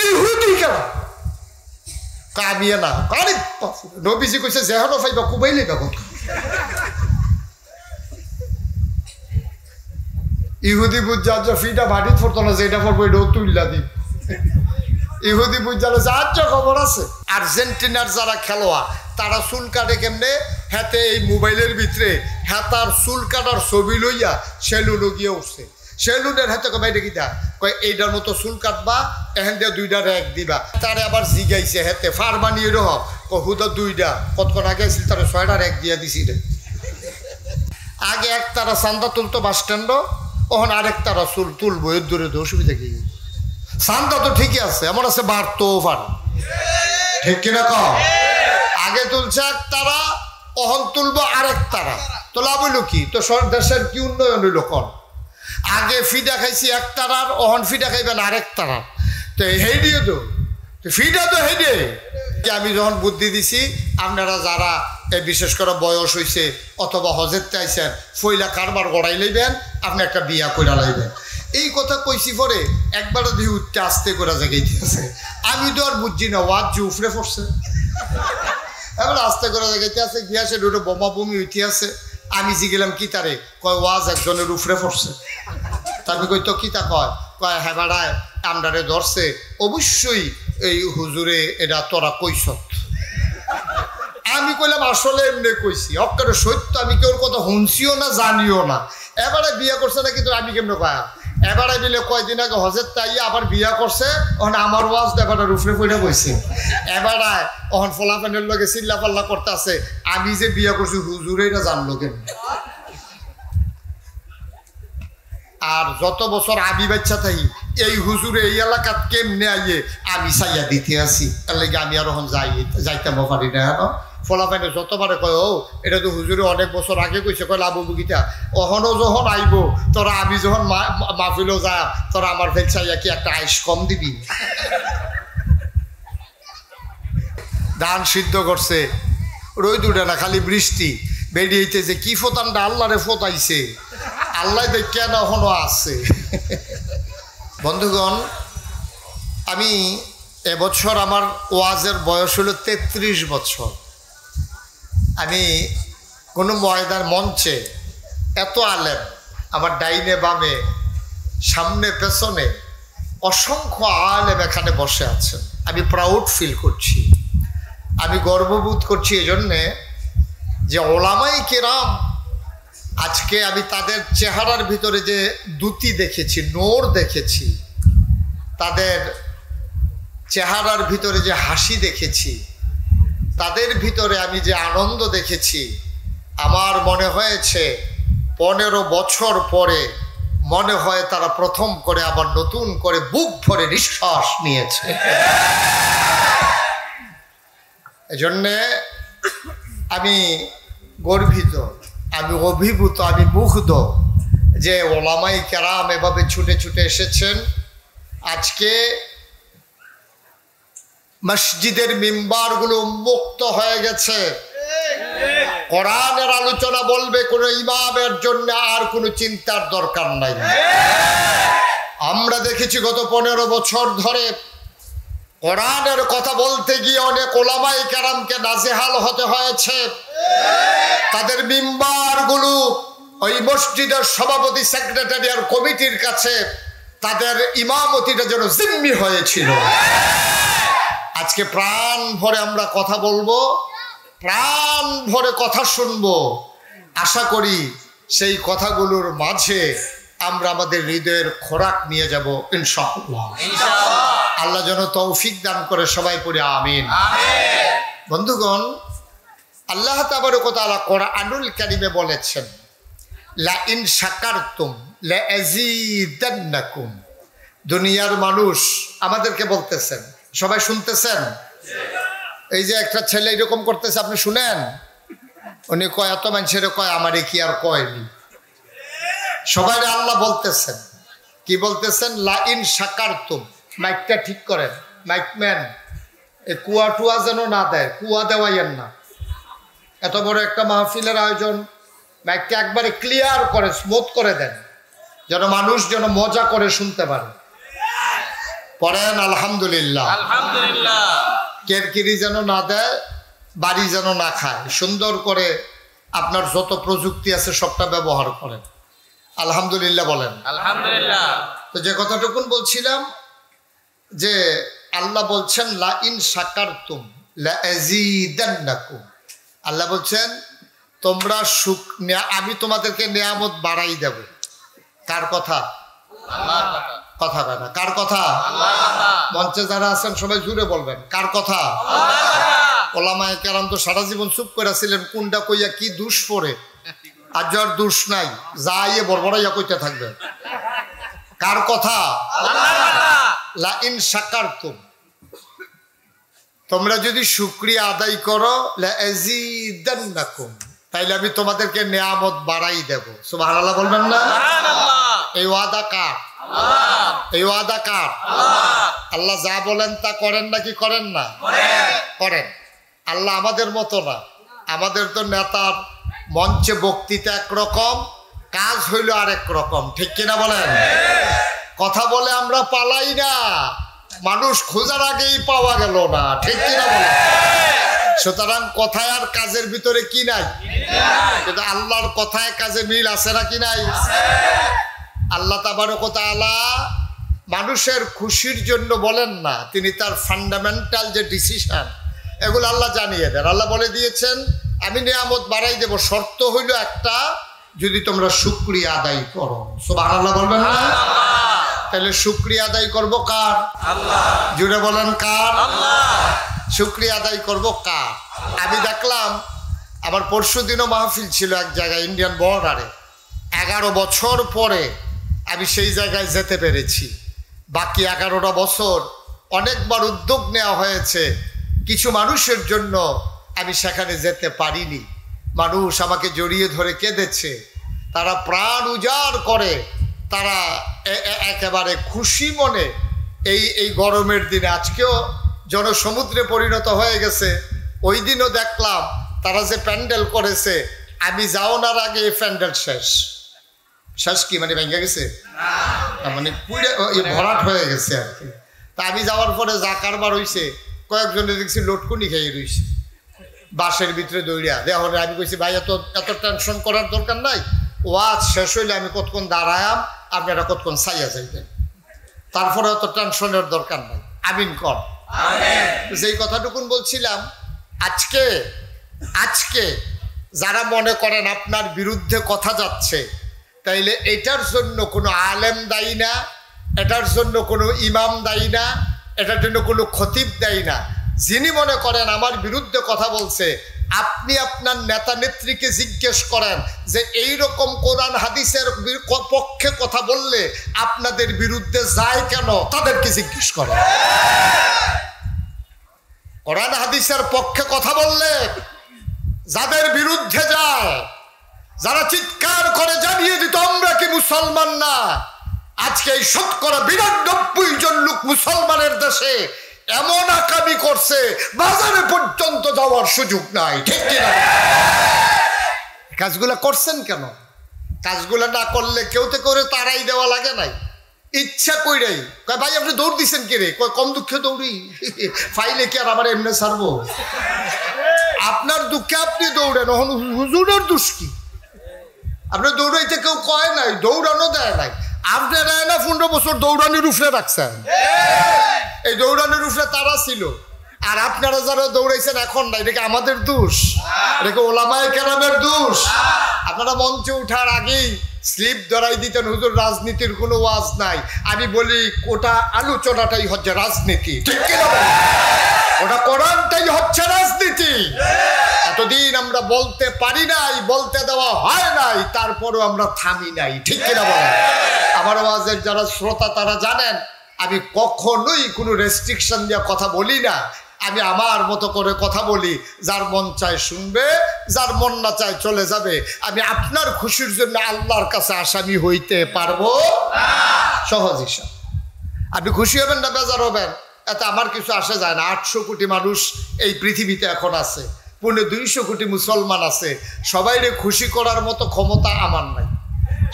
ইহুদি কেন কামিয়ে না আরে নবীজি কইছে যেহানো পাইবা কুবাইলে বেগত ইহুদি বুঝা ফিটা বাড়িতে পড়তো না যেটা পড়বো এটাও তুইলা দি ইহুদি বুঝালো যে আচ্ছা খবর আছে। আর্জেন্টিনার যারা খেলোয়াড় তারা চুল কাটে কেমনে হাতে এই মোবাইলের ভিতরে হাতার চুল কাটার ছবি লইয়া সেলুনও গিয়ে উঠছে। সেলুনের হাতে কয় বাইরে কিতা কয় এইটার মতো চুল কাটবা এখান দিয়ে 2টা র্যাক দিবা। তারে আবার জিগাইছে হাতে ফার বানিয়ে রহ হুদা 2টা কতক্ষণ আগে আসছিল তারা 6টা র্যাক দিয়ে দিছি রে। আগে এক তারা চান্দা তুলতো বাস স্ট্যান্ড ওখানে আরেক তারা চুল তুলবো এর দূরে তো অসুবিধা কি চান্দা তো ঠিকই আছে এমন আছে বাড়তেও পারে ঠিক কিনা কম আগে তুলছে এক তারা অহন তুলবো আরেক তারা তো লাভ হইল কি তো দেশের কি উন্নয়ন হইল কন আগে ফিডা খাইছি এক তারার অহন ফিডা খাইবেন আরেক তারার তো হেডিও তো ফিডা তো হেডে আমি যখন বুদ্ধি দিছি আপনারা যারা বিশেষ করে বয়স হয়েছে অথবা হজের চাইছেন ফইলা কারবার গড়াই লইবেন আপনি একটা বিয়া কইরা লইবেন এই কথা কইছি পরে একবার দিয়ে উঠতে আসতে করে জায়গাইতে আছে আমি তো আর বুঝছি না ওয়াজ যে উফরে পড়ছে এবার আস্তে করে জায়গাইতে আছে গিয়া সে দুটো বোমা বমি উঠে আছে আমি জিগেলাম কি তারে কয় ওয়াজ একজনের উফরে পড়ছে তারপরে কই তো কিতা কয় কয় হ্যাঁ বাড়ায় আমরারে ধরছে অবশ্যই এই হুজুরে এটা তোরা কইস আমি কইলাম আসলে এমনি কইছি অক্কারে সত্য আমি কেউর কথা শুনছিও না জানিও না এবারে বিয়ে করছে না কিন্তু আমি কেমনে কয়া এবারে বিলে কয়দিন আগে হজের তাইয়া আবার বিয়া করছে ওখানে আমার ওয়াজ এবারে রুফরে পড়ে বইছে এবারে ওখান ফলাফানের লগে চিল্লা পাল্লা করতে আছে আমি যে বিয়া করছি হুজুরে এটা জানলো কেন আর যত বছর আবি বাচ্চা থাই এই হুজুরে এই এলাকাত কেমনে আইয়ে আমি চাইয়া দিতে আসি তার লাগে আমি আর ওখান যাইতাম পারি না হ্যাঁ ফলাফাইনে যতবারে কয় ও এটা তো হুজুরে অনেক বছর আগে কইছে কয় লাভ বুগিতা অহনও যখন আইব তোরা আমি যখন মাহফিলও যা তোরা আমার ফেল চাইয়া কি একটা আইস কম দিবি ধান সিদ্ধ করছে রোদ উঠে না খালি বৃষ্টি বেরিয়েছে যে কি ফোতানটা আল্লাহরে ফোতাইছে আল্লাহ দেখে না এখনো আছে বন্ধুগণ আমি এবছর আমার ওয়াজের বয়স হলো 33 বছর আমি কোনো ময়দার মঞ্চে এত আলেম আমার ডাইনে বামে সামনে পেছনে অসংখ্য আলেম এখানে বসে আছেন আমি প্রাউড ফিল করছি আমি গর্ববোধ করছি এজন্যে যে ওলামাই কেরাম আজকে আমি তাদের চেহারার ভিতরে যে দ্যুতি দেখেছি নূর দেখেছি তাদের চেহারার ভিতরে যে হাসি দেখেছি তাদের ভিতরে আমি যে আনন্দ দেখেছি আমার মনে হয়েছে 15 বছর পরে মনে হয় তারা প্রথম করে আবার নতুন করে বুক ভরে নিঃশ্বাস নিয়েছে এজন্যে আমি গর্বিত আমি অভিভূত আমি মুগ্ধ যে ওলামাই কেরাম এভাবে ছুটে ছুটে এসেছেন আজকে মসজিদের মিম্বারগুলো উন্মুক্ত হয়ে গেছে কোরআনের আলোচনা বলবে কোনো ইমামের জন্য আর কোনো চিন্তার দরকার নাই আমরা দেখেছি গত 15 বছর ধরে কোরআনের কথা বলতে গিয়ে অনেক ওলামাই কেরামকে নাজেহাল হতে হয়েছে তাদের মিম্বারগুলো ওই মসজিদের সভাপতি সেক্রেটারি আর কমিটির কাছে তাদের ইমামতিটা যেন জিম্মি হয়েছিল আজকে প্রাণ ভরে আমরা কথা বলবো প্রাণ ভরে কথা শুনবো আশা করি সেই কথাগুলোর মাঝে আমরা আমাদের হৃদয়ের খোরাক নিয়ে যাব ইনশাআল্লাহ আল্লাহ যেন তৌফিক দান করে সবাই পড়ে আমিন বন্ধুগণ আল্লাহ তাবারক ওয়া তাআলা কোরআনুল কারীমে বলেছেন লা ইন শাকারতুম লা আযীদান্নাকুম দুনিয়ার মানুষ আমাদেরকে বলতেছেন সবাই শুনতেছেন এই যে একটা ছেলে এরকম করতেছে আপনি শুনেন উনি কয় এত মানুষের কয় আমারে কি আর কয়নি সবাই আল্লাহ বলতেছেন কি বলতেছেন লা ইন শাকারতুম মাইকটা ঠিক করেন মাইকম্যান এই কুয়া টুয়া যেন না দেয় কুয়া দেওয়াইয়েন না এত বড় একটা মাহফিলের আয়োজন মাইকটা একবারে ক্লিয়ার করে স্মুথ করে দেন যেন মানুষ যেন মজা করে শুনতে পারে পড়েন আলহামদুলিল্লাহ। আলহামদুলিল্লাহ। কেরকিরি যেন না দেয়, বাড়ি যেন না খায়, সুন্দর করে আপনার যত প্রযুক্তি আছে সবটা ব্যবহার করেন। আলহামদুলিল্লাহ বলেন। আলহামদুলিল্লাহ। তো যে কথাটুকুন বলছিলাম যে আল্লাহ বলছেন লা ইন শাকারতুম লা আযীদান্নাকুম। আল্লাহ বলছেন তোমরা আমি তোমাদেরকে নিয়ামত বাড়াই দেব। কার কথা? আল্লাহর কথা। কথা কথা কার কথা? আল্লাহর কথা। মঞ্চে যারা আছেন সবাই জুড়ে বলবেন কার কথা? আল্লাহর কথা। ওলামায়ে কেরাম তো সারা জীবন চুপ করে ছিলেন, কোনটা কইয়া কি দুষ পড়ে। আর যার দুষ নাই যা ইয়ে বড়বড়াইয়া কইতে থাকবে। কার কথা? আল্লাহর কথা। লা ইন শাকারতুম, তোমরা যদি শুকরিয়া আদায় করো লা আযীদান্নাকুম, তাইলে আমি তোমাদেরকে নিয়ামত বাড়াই দেব। সুবহানাল্লাহ বলবেন না? সুবহানাল্লাহ। এই ওয়াদা কার? আল্লাহ। এই ওয়াদা কার? আল্লাহ। আল্লাহ যা বলেন তা করেন নাকি করেন না? করেন। আল্লাহ আমাদের মতো না। আমাদের তো নেতার মঞ্চে বক্তৃতা একরকম, কাজ হইল আরেক রকম, ঠিক কিনা বলেন? কথা বলে আমরা পালাই না, মানুষ খোঁজার আগেই পাওয়া গেল না, ঠিক কিনা বলেন? সুতরাং কথায় আর কাজের ভিতরে কি নাই? কিন্তু আল্লাহর কথায় কাজে মিল আছে না কি নাই? আল্লাহ তাবারক ওয়া তাআলা মানুষের খুশির জন্য বলেন না, তিনি তার ফান্ডামেন্টাল যে ডিসিশন এগুলো আল্লাহ জানিয়ে দেন। আল্লাহ বলে দিয়েছেন আমি নিয়ামত বাড়াই দেব, শর্ত হইল একটা, যদি তোমরা শুকরিয়া আদায় করো। সুবহানাল্লাহ বলবেন না? তাহলে শুকরিয়া আদায় করব কার? আল্লাহ। জুড়ে বলেন কার? আল্লাহ। শুকরিয়া আদায় করব কার? আমি দেখলাম আমার পরশুদিনও মাহফিল ছিল এক জায়গায় ইন্ডিয়ান বর্ডারে। 11 বছর পরে আমি সেই জায়গায় যেতে পেরেছি। বাকি 11টা বছর অনেকবার উদ্যোগ নেওয়া হয়েছে, কিছু মানুষের জন্য আমি সেখানে যেতে পারিনি। মানুষ আমাকে জড়িয়ে ধরে কেঁদেছে, তারা প্রাণ উজাড় করে, তারা একেবারে খুশি মনে এই গরমের দিনে, আজকেও জনসমুদ্রে পরিণত হয়ে গেছে। ওই দিনও দেখলাম তারা যে প্যান্ডেল করেছে, আমি যাওয়ার আগে এই প্যান্ডেল শেষ। শেষ কি মানে ভেঙে গেছে, মানে পুড়ে ভরাট হয়ে গেছে আর কি। তা আমি যাওয়ার পরে যা কারবার হয়েছে, কয়েকজনে দেখছি লটকুনি খেয়ে রয়েছে বাসের ভিতরে দৌড়িয়া। দেখুন আমি কইছি ভাই এত টেনশন করার দরকার নাই, ওয়াজ শেষ হইলে আমি কতক্ষণ দাঁড়ায়াম, আপনারা কতক্ষণ ছাইয়া যাইবেন, তারপরে অত টেনশনের দরকার নাই। আমিন কর। যেই কথাটুকুন বলছিলাম, আজকে যারা মনে করেন আপনার বিরুদ্ধে কথা যাচ্ছে, তাইলে এটার জন্য কোনো আলেম দায়ী না, এটার জন্য কোনো ইমাম দায়ী না, এটার জন্য কোনো খতিব দায়ী না। যিনি মনে করেন আমার বিরুদ্ধে কথা বলছে, আপনি আপনার নেতা নেত্রীকে জিজ্ঞেস করেন যে এই রকম কোরআন হাদিসের পক্ষে কথা বললে আপনাদের বিরুদ্ধে যায় কেন, তাদেরকে জিজ্ঞেস করেন। কোরআন হাদিসের পক্ষে কথা বললে যাদের বিরুদ্ধে যায়, যারা চিৎকার করে জানিয়ে দিত আমরা কি মুসলমান না, আজকে এই 99% জন লোক মুসলমানের দেশে এমন আকামি করছে বাজারে পর্যন্ত যাওয়ার সুযোগ নাই, ঠিক কিনা? কাজগুলা করছেন কেন? কাজগুলা না করলে কেউ তো করে তারাই দেওয়া লাগে নাই, ইচ্ছা কইরাই কয় ভাই আপনি দৌড় দিচ্ছেন কে রে? কয় কম দুঃখে দৌড়ি, ফাইলে কি আর আমার এমনি ছাড়বো? আপনার দুঃখে আপনি দৌড়েন, হুজুরের দোষ কি? আপনি দৌড়াইতে কেউ কয় নাই, দৌড়ানো দেয় নাই, আপনারা না 15 বছর দৌড়ানির উপরে রাখছেন। এই দৌড়ানির উপরে তারা ছিল, আর আপনারা যারা দৌড়াইছেন এখন না, এটাকে আমাদের দোষ? এটাকে ওলামায়ে কেরামের দোষ? আপনারা মঞ্চে উঠার আগেই স্লিপ ধরাই দিতেন হুজুর রাজনীতির কোনো ওয়াজ নাই। আমি বলি ওটা আলোচনাটাই হচ্ছে রাজনীতি, ঠিক কিনা? ওটা কোরআনটাই হচ্ছে রাজনীতি। এতদিন আমরা বলতে পারি নাই, বলতে দেওয়া হয় নাই, তারপরও আমরা থামি নাই, ঠিক কিনা বলেন? আমার ওয়াজের যারা শ্রোতা তারা জানেন আমি কখনোই কোনো রেস্ট্রিকশন দিয়ে কথা বলি না। আমি আমার মতো করে কথা বলি, যার মন চায় শুনবে, যার মন না চায় চলে যাবে। আমি আপনার খুশির জন্য আল্লাহর কাছে আসামি হইতে পারবো সহজ হিসাব। আপনি খুশি হবেন না বেজার হবেন এতে আমার কিছু আসে যায় না। 800 কোটি মানুষ এই পৃথিবীতে এখন আছে, 250 কোটি মুসলমান আছে, সবাইরে খুশি করার মতো ক্ষমতা আমার নাই।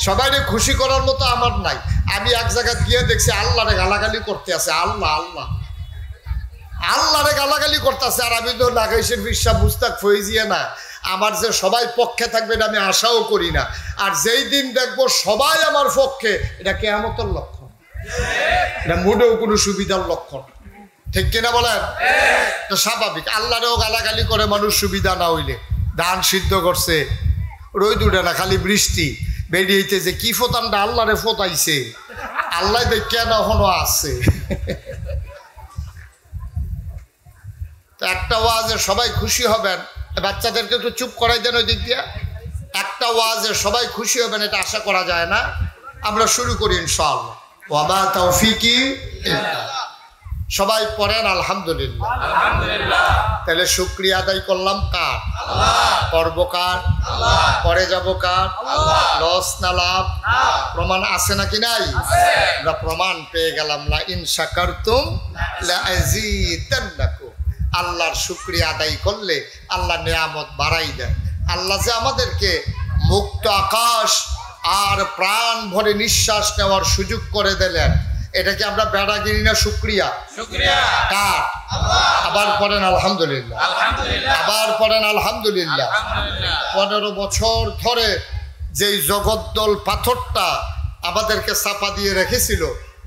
সবাইকে খুশি করার মতো আমার নাই। আমি এক জায়গায় গিয়ে দেখছি আল্লাহরে গালাগালি করতে আছে, আল্লাহ আল্লাহ আল্লাহরে গালাগালি করতেছে। আর আমি তো লাগাইছেন বিশ্বাস মুস্তাক ফয়েজিয়া না, আমার যে সবাই পক্ষে থাকবে এটা আমি আশাও করি না। আর যেই দিন দেখবো সবাই আমার পক্ষে, এটা কিয়ামতের লক্ষণ, এটা মোটেও কোনো সুবিধার লক্ষণ, ঠিক কিনা বলেন? তো স্বাভাবিক আল্লাহরেও গালাগালি করে মানুষ সুবিধা না হইলে। ধান সিদ্ধ করছে, রোদ উঠে না, খালি বৃষ্টি বেরিয়েছে, যে কি ফোতানটা আল্লাহরে ফোতাইছে, আল্লাহ দেখিয়া না এখনো আছে। তো একটা ওয়াজে সবাই খুশি হবেন, বাচ্চাদেরকে একটু চুপ করাই দেন ওই দিক দিয়া। একটা ওয়াজে সবাই খুশি হবেন এটা আশা করা যায় না। আমরা শুরু করি ইনশাআল্লাহ। ওয়া মা তাওফীকি ইল্লা। সবাই পড়েন আলহামদুলিল্লাহ। আলহামদুলিল্লাহ। তাহলে শুকরিয়া আদায় করলাম কার? আল্লাহ। করব কার? আল্লাহ। পরে যাব কার? আল্লাহ। লস না লাভ? প্রমাণ আছে নাকি নাই? আছে। আমরা প্রমাণ পেয়ে গেলাম, লা ইন শাকারতুম লা আযীদান্নাকুম। আল্লাহর শুকরিয়া আদায় করলে আল্লাহ নিয়ামত বাড়াই দেয়। আল্লাহ যে আমাদেরকে মুক্ত আকাশ আর প্রাণ ভরে নিঃশ্বাস নেওয়ার সুযোগ করে দিলেন, এটা কি আমরা বেড়াগিরি না শুকরিয়া? শুকরিয়া কার? আল্লাহ। আবার পড়েন আলহামদুলিল্লাহ। আলহামদুলিল্লাহ। আবার পড়েন আলহামদুলিল্লাহ। আলহামদুলিল্লাহ। 15 বছর ধরে যেই জগদ্দল পাথরটা আমাদেরকে চাপা দিয়ে রেখেছিল,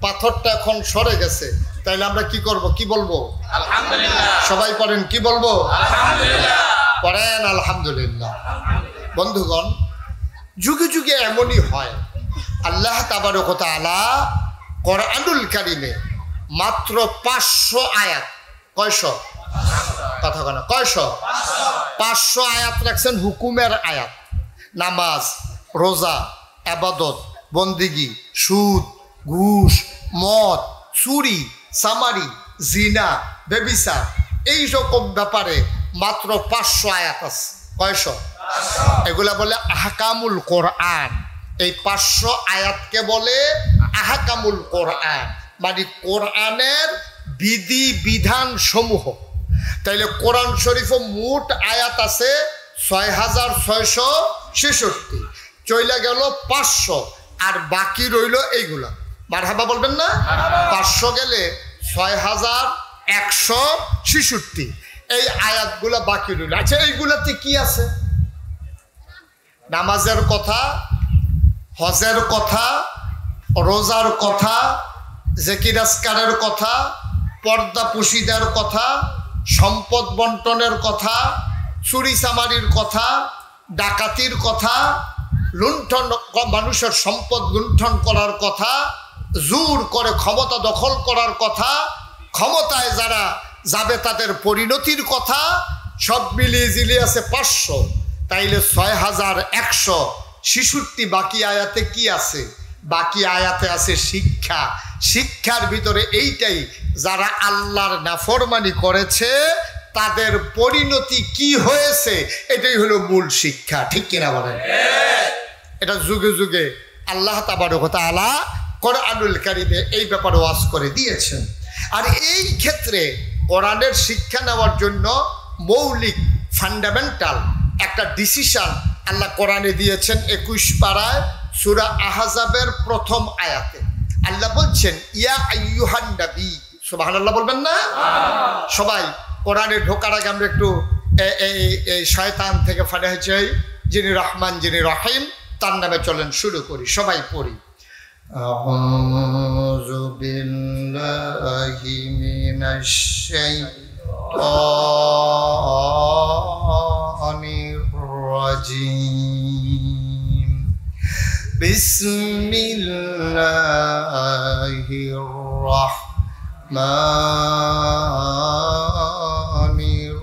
পাথরটা এখন সরে গেছে। তাইলে আমরা কি করব, কি বলবো? আলহামদুলিল্লাহ। সবাই পড়েন, কি বলবো? আলহামদুলিল্লাহ। পড়েন আলহামদুলিল্লাহ। বন্ধুগণ, যুগে যুগে এমনই হয়, আল্লাহ তাবারক ওয়া তাআলা কোরআনুল কারীমে মাত্র 500 আয়াত, কয়শো? কথা বলে কয়শো? 500 আয়াত রাখছেন হুকুমের আয়াত। নামাজ, রোজা, ইবাদত, বন্দিগি, সুদ, ঘুষ, মদ, চুরি, চামারি, জিনা, বেবিচার, এই রকম ব্যাপারে মাত্র 500 আয়াত আছে। কয়শো? এগুলা বলে আহকামুল কোরআন। এই 500 আয়াতকে বলে আহকামুল কোরআন, মানে কোরআনের বিধি বিধান সমূহ। তাইলে কোরআন শরীফে মোট আয়াত আছে 6666, চইলা গেল 500, আর বাকি রইল এইগুলা। মারহাবা বলবেন না? 500 গেলে 6166, এই আয়াতগুলা বাকি রইল। আচ্ছা, এইগুলাতে কি আছে? নামাজের কথা, হজের কথা, রোজার কথা, জিকির আজকারের কথা, পর্দা পুশিদের কথা, সম্পদ বন্টনের কথা, চুরি চামারির কথা, ডাকাতির কথা, লুণ্ঠন, মানুষের সম্পদ লুণ্ঠন করার কথা, জোর করে ক্ষমতা দখল করার কথা, ক্ষমতায় যারা যাবে তাদের পরিণতির কথা, সব মিলিয়ে জিলিয়ে আছে 500। তাইলে 6166। বাকি আয়াতে কি আছে? বাকি আয়াতে আছে শিক্ষা। শিক্ষার ভিতরে এইটাই, যারা আল্লাহর নাফরমানি করেছে তাদের পরিণতি কি হয়েছে, এটাই হলো মূল শিক্ষা, ঠিক কিনা বলেন? এটা যুগে যুগে আল্লাহ তাবারক ওয়া তাআলা কোরআনুল কারীমে এই ব্যাপারে ওয়াজ করে দিয়েছেন। আর এই ক্ষেত্রে কোরআনের শিক্ষা নেওয়ার জন্য মৌলিক ফান্ডামেন্টাল একটা ডিসিশন আল্লাহ কোরআনে দিয়েছেন। 21 পারায় সূরা আহজাবের প্রথম আয়াতে আল্লাহ বলছেন, ইয়া আইয়ুহান নবী। সুবহানাল্লাহ বলবেন না? সবাই কোরআনে ঢোকার আগে আমরা একটু এই শয়তান থেকে ফাড়া হয়েছে, যিনি রহমান যিনি রহিম, তার নামে চলেন শুরু করি, সবাই পড়ি। আউযু বিল্লাহি মিনাশ শাইতানির রাজিম। বিসমিল্লাহির রাহমানির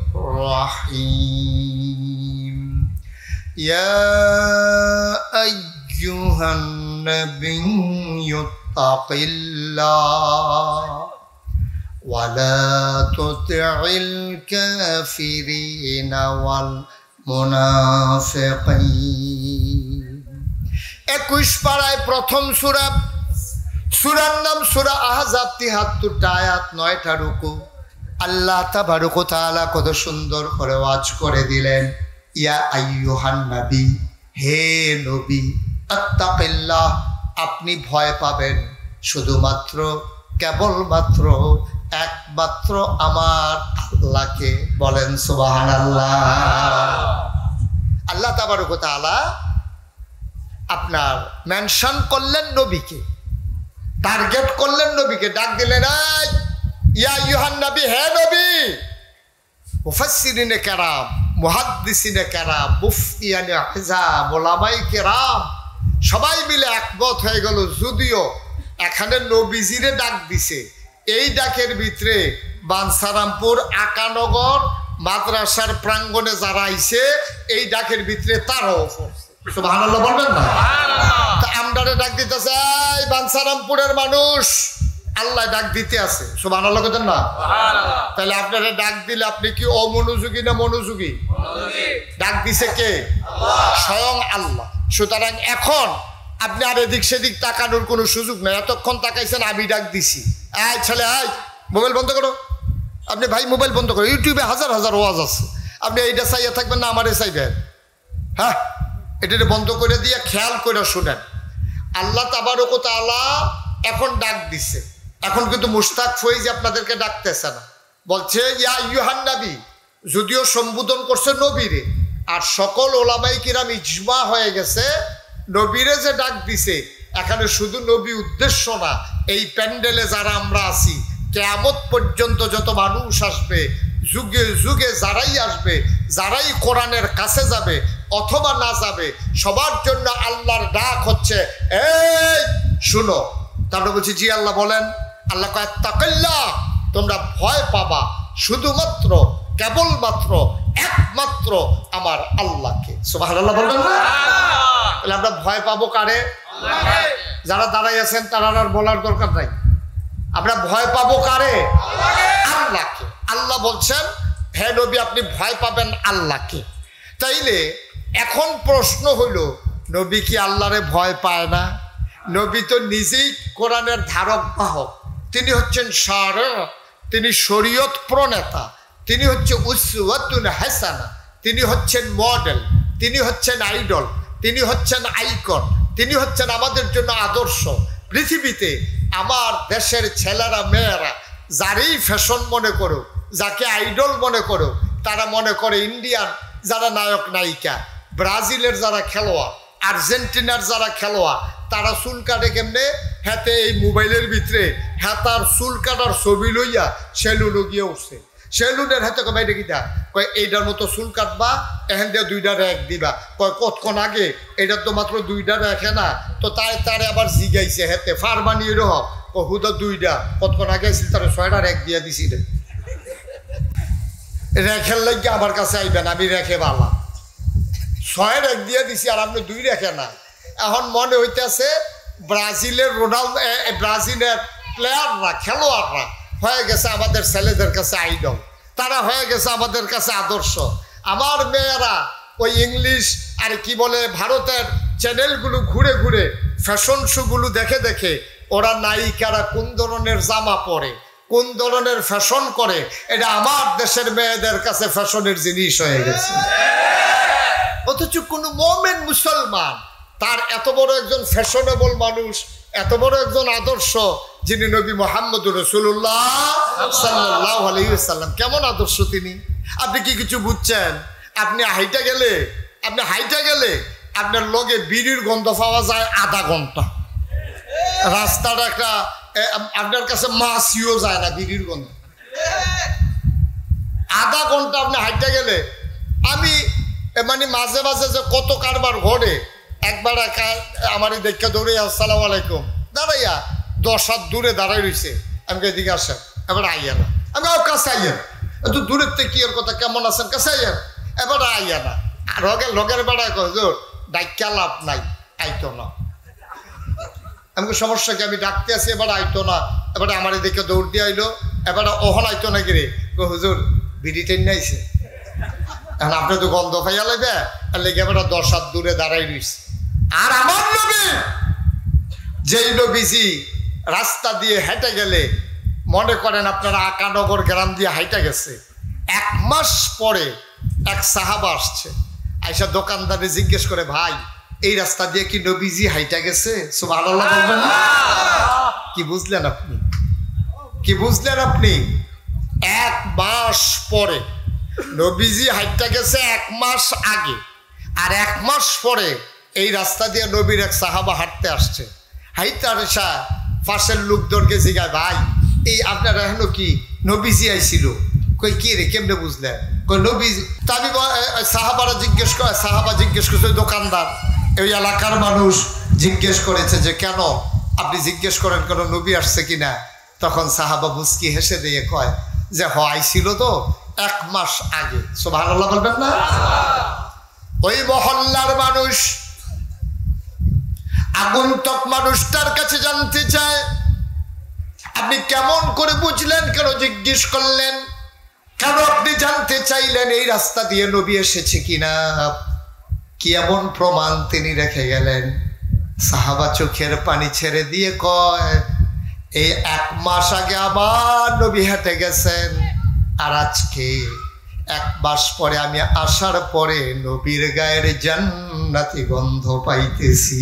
রাহিম। ইয়া আইয়ুহান নাবিয়্যু তাকিল্লাহ ওয়া লা তুতি'ল কাফিরিনা ওয়াল মুনাফিকিন। 21 পারায় প্রথম সূরা। সূরার নাম সূরা আহজাব, 73টা আয়াত, 9টা রুকু। আল্লাহ তাবারক ওয়া তাআলা কত সুন্দর করে ওয়াজ করে দিলেন, ইয়া আইয়ুহান নবী, হে নবী, আত্তাকিল্লাহ, আপনি ভয় পাবেন শুধুমাত্র কেবলমাত্র একমাত্র আমার আল্লাহকে। বলেন সুবহানাল্লাহ। আল্লাহ তাবারক ওয়া তাআলা আপনার মেনশন করলেন নবীকে, টার্গেট করলেন নবীকে, ডাক দিলেন ইয়া আইয়ুহান নবী, হে নবী। মুফাসসিরিনে কেরাম, মুহাদ্দিসিনে কেরাম, মুফতিয়ানে আহজাব, ওলামায়ে কেরাম সবাই মিলে একমত হয়ে গেল, যদিও এখানে নবীজিরে ডাক দিছে, এই ডাকের ভিতরে বাঞ্ছারামপুর আকানগর মাদ্রাসার প্রাঙ্গণে যারা আইছে এই ডাকের ভিতরে তারাও সুবহানাল্লাহ বলবেন না? তা আমরারে ডাক দিতেছে, এই বাঞ্ছারামপুরের মানুষ, আল্লাহ ডাক দিতে আছে, সুবহানাল্লাহ বলেন না? তাহলে আপনারা ডাক দিলে আপনি কি অমনোযোগী না মনোযোগী? ডাক দিছে কে? স্বয়ং আল্লাহ। সুতরাং এখন আপনি আর এদিক সেদিক তাকানোর কোনো সুযোগ নেই। এতক্ষণ তাকাইছেন, আমি ডাক দিছি, এই ছেলে এই মোবাইল বন্ধ করো। আপনি ভাই মোবাইল বন্ধ করো, ইউটিউবে হাজার হাজার ওয়াজ আছে, আপনি এইটা চাইয়া থাকবেন না আমারে চাইবেন? হ্যাঁ, এটা বন্ধ করে দিয়ে খেয়াল করে শুনেন। আল্লাহ তাবারক ওয়া তাআলা এখন ডাক দিছে, এখন কিন্তু মুশতাক ফয়েজ আপনাদেরকে ডাকতেছে না, বলছে ইয়া আইয়ুহান নবী, যদিও সম্বোধন করছে নবীরে। আর সকল ওলামায়ে কিরাম ইজমা হয়ে গেছে, নবীরে যে ডাক দিছে এখানে শুধু নবী উদ্দেশ্য না, এই প্যান্ডেলে যারা আমরা আছি কিয়ামত পর্যন্ত যত মানুষ আসবে, যুগে যুগে যারাই আসবে, যারাই কোরআনের কাছে যাবে অথবা না যাবে, সবার জন্য আল্লাহর ডাক হচ্ছে এই শুনো। তারপরে বলছি জি আল্লাহ বলেন। আল্লাহ কয় আত্তাকিল্লাহ, তোমরা ভয় পাবা শুধুমাত্র কেবলমাত্র একমাত্র আমার আল্লাহকে। সুবহানাল্লাহ বলবেন না? তাহলে আমরা ভয় পাবো কারে? যারা দাঁড়াই আছেন তারা আর বলার দরকার নাই, আমরা ভয় পাবো কারে? আল্লাহকে। আল্লাহ বলছেন হে নবী আপনি ভয় পাবেন আল্লাহকে। তাইলে এখন প্রশ্ন হইল, নবী কি আল্লাহরে ভয় পায় না? নবী তো নিজেই কোরআনের ধারক বাহক, তিনি হচ্ছেন শারি'আ, তিনি শরীয়ত প্রণেতা, তিনি হচ্ছে উসওয়াতুন হাসানা, তিনি হচ্ছেন মডেল, তিনি হচ্ছেন আইডল, তিনি হচ্ছেন আইকন, তিনি হচ্ছেন আমাদের জন্য আদর্শ। পৃথিবীতে আমার দেশের ছেলেরা মেয়েরা যারই ফ্যাশন মনে করো, যাকে আইডল মনে করো, তারা মনে করে ইন্ডিয়ান যারা নায়ক নায়িকা, ব্রাজিলের যারা খেলোয়াড়, আর্জেন্টিনার যারা খেলোয়াড়, তারা চুল কাটে কেমনে? হাতে এই মোবাইলের ভিতরে হাতার চুল কাটার ছবি লইয়া সেলুনে গিয়ে উঠছে। সেলুনের হাতে কয় বাইরে কিটা কয় এইটার মতো চুল কাটবা, এখান দিয়ে 2টা রেখ দিবা। কয় কতক্ষণ আগে এটার তো মাত্র 2টা রেখে না, তো তারে আবার জিগাইছে হাতে ফার বানিয়ে রহ হুদা 2টা, কতক্ষণ আগে আসছিল তারা 6টা রেখ দিয়ে দিছি রে। রেখের লাগে আমার কাছে আইবেন, আমি রেখে বালা 6 রেখ দিয়ে দিছি আর আপনি 2 রেখে না। এখন মনে হইতেছে ব্রাজিলের ব্রাজিলের প্লেয়াররা খেলোয়াড়রা হয়ে গেছে আমাদের ছেলেদের কাছে আইডল, তারা হয়ে গেছে আমাদের কাছে আদর্শ। আমার মেয়েরা ওই ইংলিশ আর কি বলে ভারতের চ্যানেলগুলো ঘুরে ঘুরে ফ্যাশন শোগুলো দেখে দেখে ওরা নায়িকারা কোন ধরনের জামা পরে, কোন ধরনের ফ্যাশন করে, এটা আমার দেশের মেয়েদের কাছে ফ্যাশনের জিনিস হয়ে গেছে। অথচ কোনো মুমিন মুসলমান তার এত বড় একজন ফ্যাশনেবল মানুষ, এত বড় একজন আদর্শ, যিনি নবী মুহাম্মদুর রাসূলুল্লাহ সাল্লাল্লাহু আলাইহি ওয়াসাল্লাম, কেমন আদর্শ তিনি। আপনি কি কিছু বুঝছেন? আপনি হাইটা গেলে আপনার লগে বিড়ির গন্ধ পাওয়া যায় আধা ঘন্টা, রাস্তাটা একটা আপনার কাছে মাছিও যায় না বিড়ির গন্ধ, আধা ঘন্টা আপনি হাইটা গেলে। আমি মানে মাঝে মাঝে যে কত কারবার ঘটে, একবার আমারই দেখে দৌড়ে আসসালামু আলাইকুম দাঁড়াইয়া 10 হাত দূরে দাঁড়াই রয়েছে, আমি এদিকে আসেন, এবার আইয়া না, আমি কাছে আইয়া একটু দূরের থেকে কি ওর কথা কেমন আছেন, কাছে আইয়া, এবার আইয়া না, লগের বেড়ায় কয় জোর ডাক্কা লাভ নাই, আইতো না। আমাকে সমস্যা কি, আমি ডাকতে আসি, এবার আইতো না, এবারে আমার দেখে দৌড় দিয়ে আইলো, এবারে ওহন আইতো না গিরে হুজুর বিড়ি টেন নাইছে, এখন আপনি তো গন্ধ খাইয়া লাগবে, আর লেগে এবার 10 হাত দূরে দাঁড়াই রয়েছে। আর আমার নবী, যেই নবীজি রাস্তা দিয়ে হেঁটে গেলে, মনে করেন আপনারা আকানগর গ্রাম দিয়ে হাইটা গেছে, 1 মাস পরে এক সাহাবা আসছে, আইসা দোকানদারে জিজ্ঞেস করে ভাই এই রাস্তা দিয়ে কি নবীজি হাইটা গেছে? সুবহানাল্লাহ বলবেন না? কি বুঝলেন আপনি? কি বুঝলেন আপনি? 1 মাস পরে নবীজি হাইটা গেছে 1 মাস আগে, আর 1 মাস পরে এই রাস্তা দিয়ে নবীর এক সাহাবা হাঁটতে আসছে। হাইটার এসা পাশের লোকদেরকে জিগায়, ভাই এই আপনারা এখনো কি নবীজি আইছিল? কই কি রে, কেমনে বুঝলেন? কই নবীজি। তা আমি সাহাবা জিজ্ঞেস করছে, দোকানদার এই এলাকার মানুষ জিজ্ঞেস করেছে যে কেন আপনি জিজ্ঞেস করেন কেন নবী আসছে কিনা? তখন সাহাবা মুস্কি হেসে দিয়ে কয় যে আইছিল তো 1 মাস আগে। সুবহানাল্লাহ বলবেন না? ওই মহল্লার মানুষ আগন্তুক মানুষটার কাছে জানতে চায়, আপনি কেমন করে বুঝলেন, কেন জিজ্ঞেস করলেন, কেন আপনি জানতে চাইলেন এই রাস্তা দিয়ে নবী এসেছে কিনা, কি এমন প্রমাণ তিনি রেখে গেলেন? সাহাবা চোখের পানি ছেড়ে দিয়ে কয়, এই 1 মাস আগে আবার নবী হেঁটে গেছেন, আর আজকে 1 মাস পরে আমি আসার পরে নবীর গায়ের জান্নাতি গন্ধ পাইতেছি।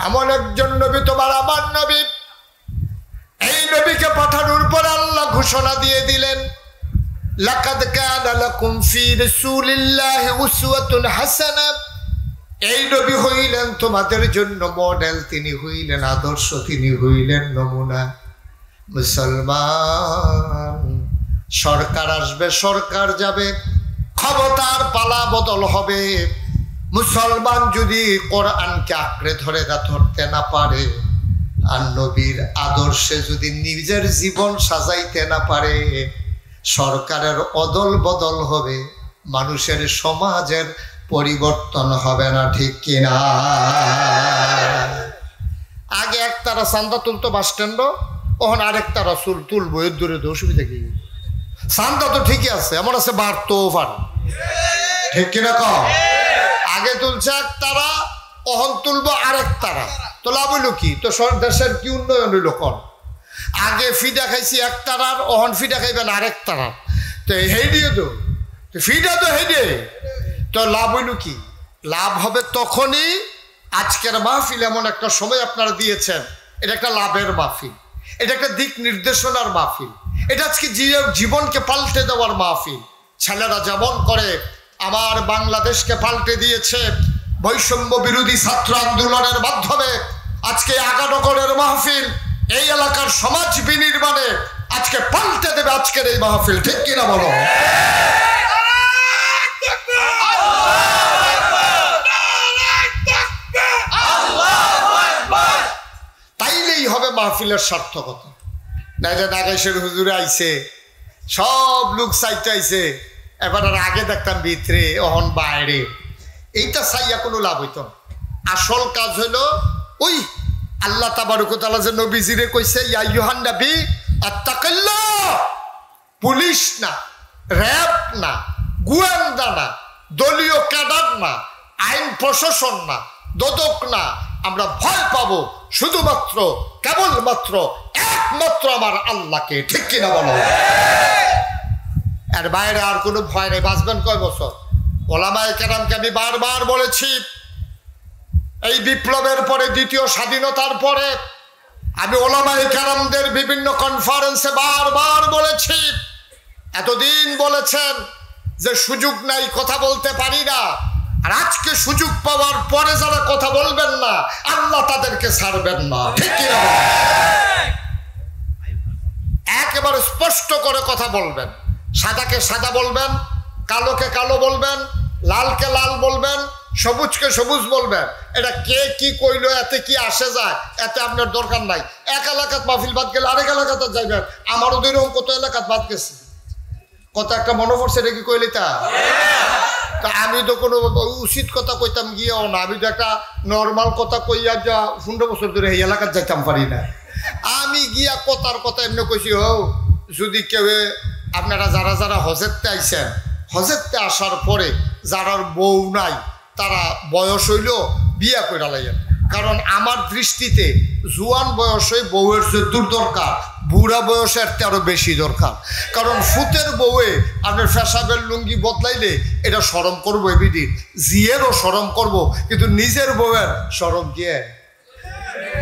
এমন একজন নবী তোমার আমার নবী। এই নবীকে পাঠানোর পর আল্লাহ ঘোষণা দিয়ে দিলেন, লাকাদ কানা লাকুম ফি রাসূলিল্লাহি উসওয়াতুন হাসানাহ। এই নবী হইলেন তোমাদের জন্য মডেল, তিনি হইলেন আদর্শ, তিনি হইলেন নমুনা। মুসলমান, সরকার আসবে, সরকার যাবে, ক্ষমতার পালা বদল হবে, মুসলমান যদি কোরআনকে আঁকড়ে ধরতে না পারে, আর নবীর আদর্শে যদি নিজের জীবন সাজাইতে না পারে, সরকারের অদল বদল হবে, মানুষের সমাজের পরিবর্তন হবে না। ঠিক কিনা? আগে একতারা চান্দা তুলতো বাস স্ট্যান্ড, ওখানে আরেকতারা তুলবো, এর দূরে অসুবিধা কি? চান্দা তো ঠিকই আছে, এমন আছে বাড়তো পারে। ঠিক কিনা কম? আগে তুলছে একতারা, ওহন তুলবো আরেকতারা, তো লাভ হইল কি? তো দেশের কি উন্নয়ন হইল? কন আগে ফিডা খাইছি একতারার, ওহন ফিডা খাইবেন আরেকতারার, তো হেডিয়ে তো ফিডা তো হেডে, তো লাভ হইল কি? লাভ হবে তখনই, আজকের মাহফিল এমন একটা সময় আপনারা দিয়েছেন, এটা একটা লাভের মাহফিল, এটা একটা দিক নির্দেশনার মাহফিল, এটা আজকে জীবনকে পাল্টে দেওয়ার মাহফিল। ছেলেরা যেমন করে আমার বাংলাদেশকে পাল্টে দিয়েছে বৈষম্য বিরোধী ছাত্র আন্দোলনের মাধ্যমে, আজকে আগানগরের মাহফিল এই এলাকার সমাজ বিনির্মাণে আজকে পাল্টে দেবে আজকের এই মাহফিল। ঠিক কিনা বলো? তাইলেই হবে মাহফিলের সার্থকতা। নাইলে নাগেশের হুজুরে আইছে, সব লোক সাইটে আইছে, এবার আর আগে দেখতাম ভিতরে, অহন বাইরে, এইটা চাইয়া কোনো লাভ হইত না। আসল কাজ হলো ওই আল্লাহ তাবারক ওয়া তাআলা যে নবীজিরে কইছে, ইয়া আইয়ুহান নবী আত্তাকিল্লাহ। পুলিশ না, র‍্যাব না, গোয়েন্দা না, দলীয় ক্যাডার না, আইন প্রশাসন না, দোদক না, আমরা ভয় পাবো শুধুমাত্র কেবলমাত্র একমাত্র আমার আল্লাহকে। ঠিক কিনা বলো? এর বাইরে আর কোনো ভয় নেই। বাঁচবেন কয় বছর? ওলামায়ে কেরামকে আমি বারবার বলেছি, এই বিপ্লবের পরে, দ্বিতীয় স্বাধীনতার পরে আমি ওলামায়ে কেরামদের বিভিন্ন কনফারেন্সে বারবার বলেছি, এতদিন বলেছেন যে সুযোগ নাই, কথা বলতে পারি না, আর আজকে সুযোগ পাওয়ার পরে যারা কথা বলবেন না, আল্লাহ তাদেরকে ছাড়বেন না। ঠিক কি না? একেবারে স্পষ্ট করে কথা বলবেন, সাদাকে সাদা বলবেন, কালোকে কালো বলবেন, লালকে লাল বলবেন, সবুজকে সবুজ বলবেন। এটা কে কি কইলো, এতে কি আসে যায়, এতে আপনার দরকার নাই। এক এলাকাত মাহফিল বাদ গেলে আরেক এলাকাতে যাইবেন। আমারও দুইরকম কত এলাকাত বাদ গেছে, কত একটা মনে পড়ছে, এটা কি কইলি তা? আমি তো কোনো উচিত কথা কইতাম গিয়েও না, আমি তো একটা নর্মাল কথা কইয়া যা 15 বছর ধরে এই এলাকাত যাইতাম পারি না। আমি গিয়া কথার কথা এমনি কইছি, যদি কেউ আপনারা যারা যারা হজেরতে আইছেন, হজেরতে আসার পরে যারা বউ নাই, তারা বয়স হইল বিয়া কইরা লাইয়েন। কারণ আমার দৃষ্টিতে জুয়ান বয়সে বউয়ের যে দরকার বুড়া বয়সের আরো বেশি দরকার। কারণ ফুতের বউয়ে আপনার ফেসাবের লুঙ্গি বদলাইলে এটা শরম করবো, এবিডি জিয়েরও শরম করব, কিন্তু নিজের বউয়ের শরম গিয়ে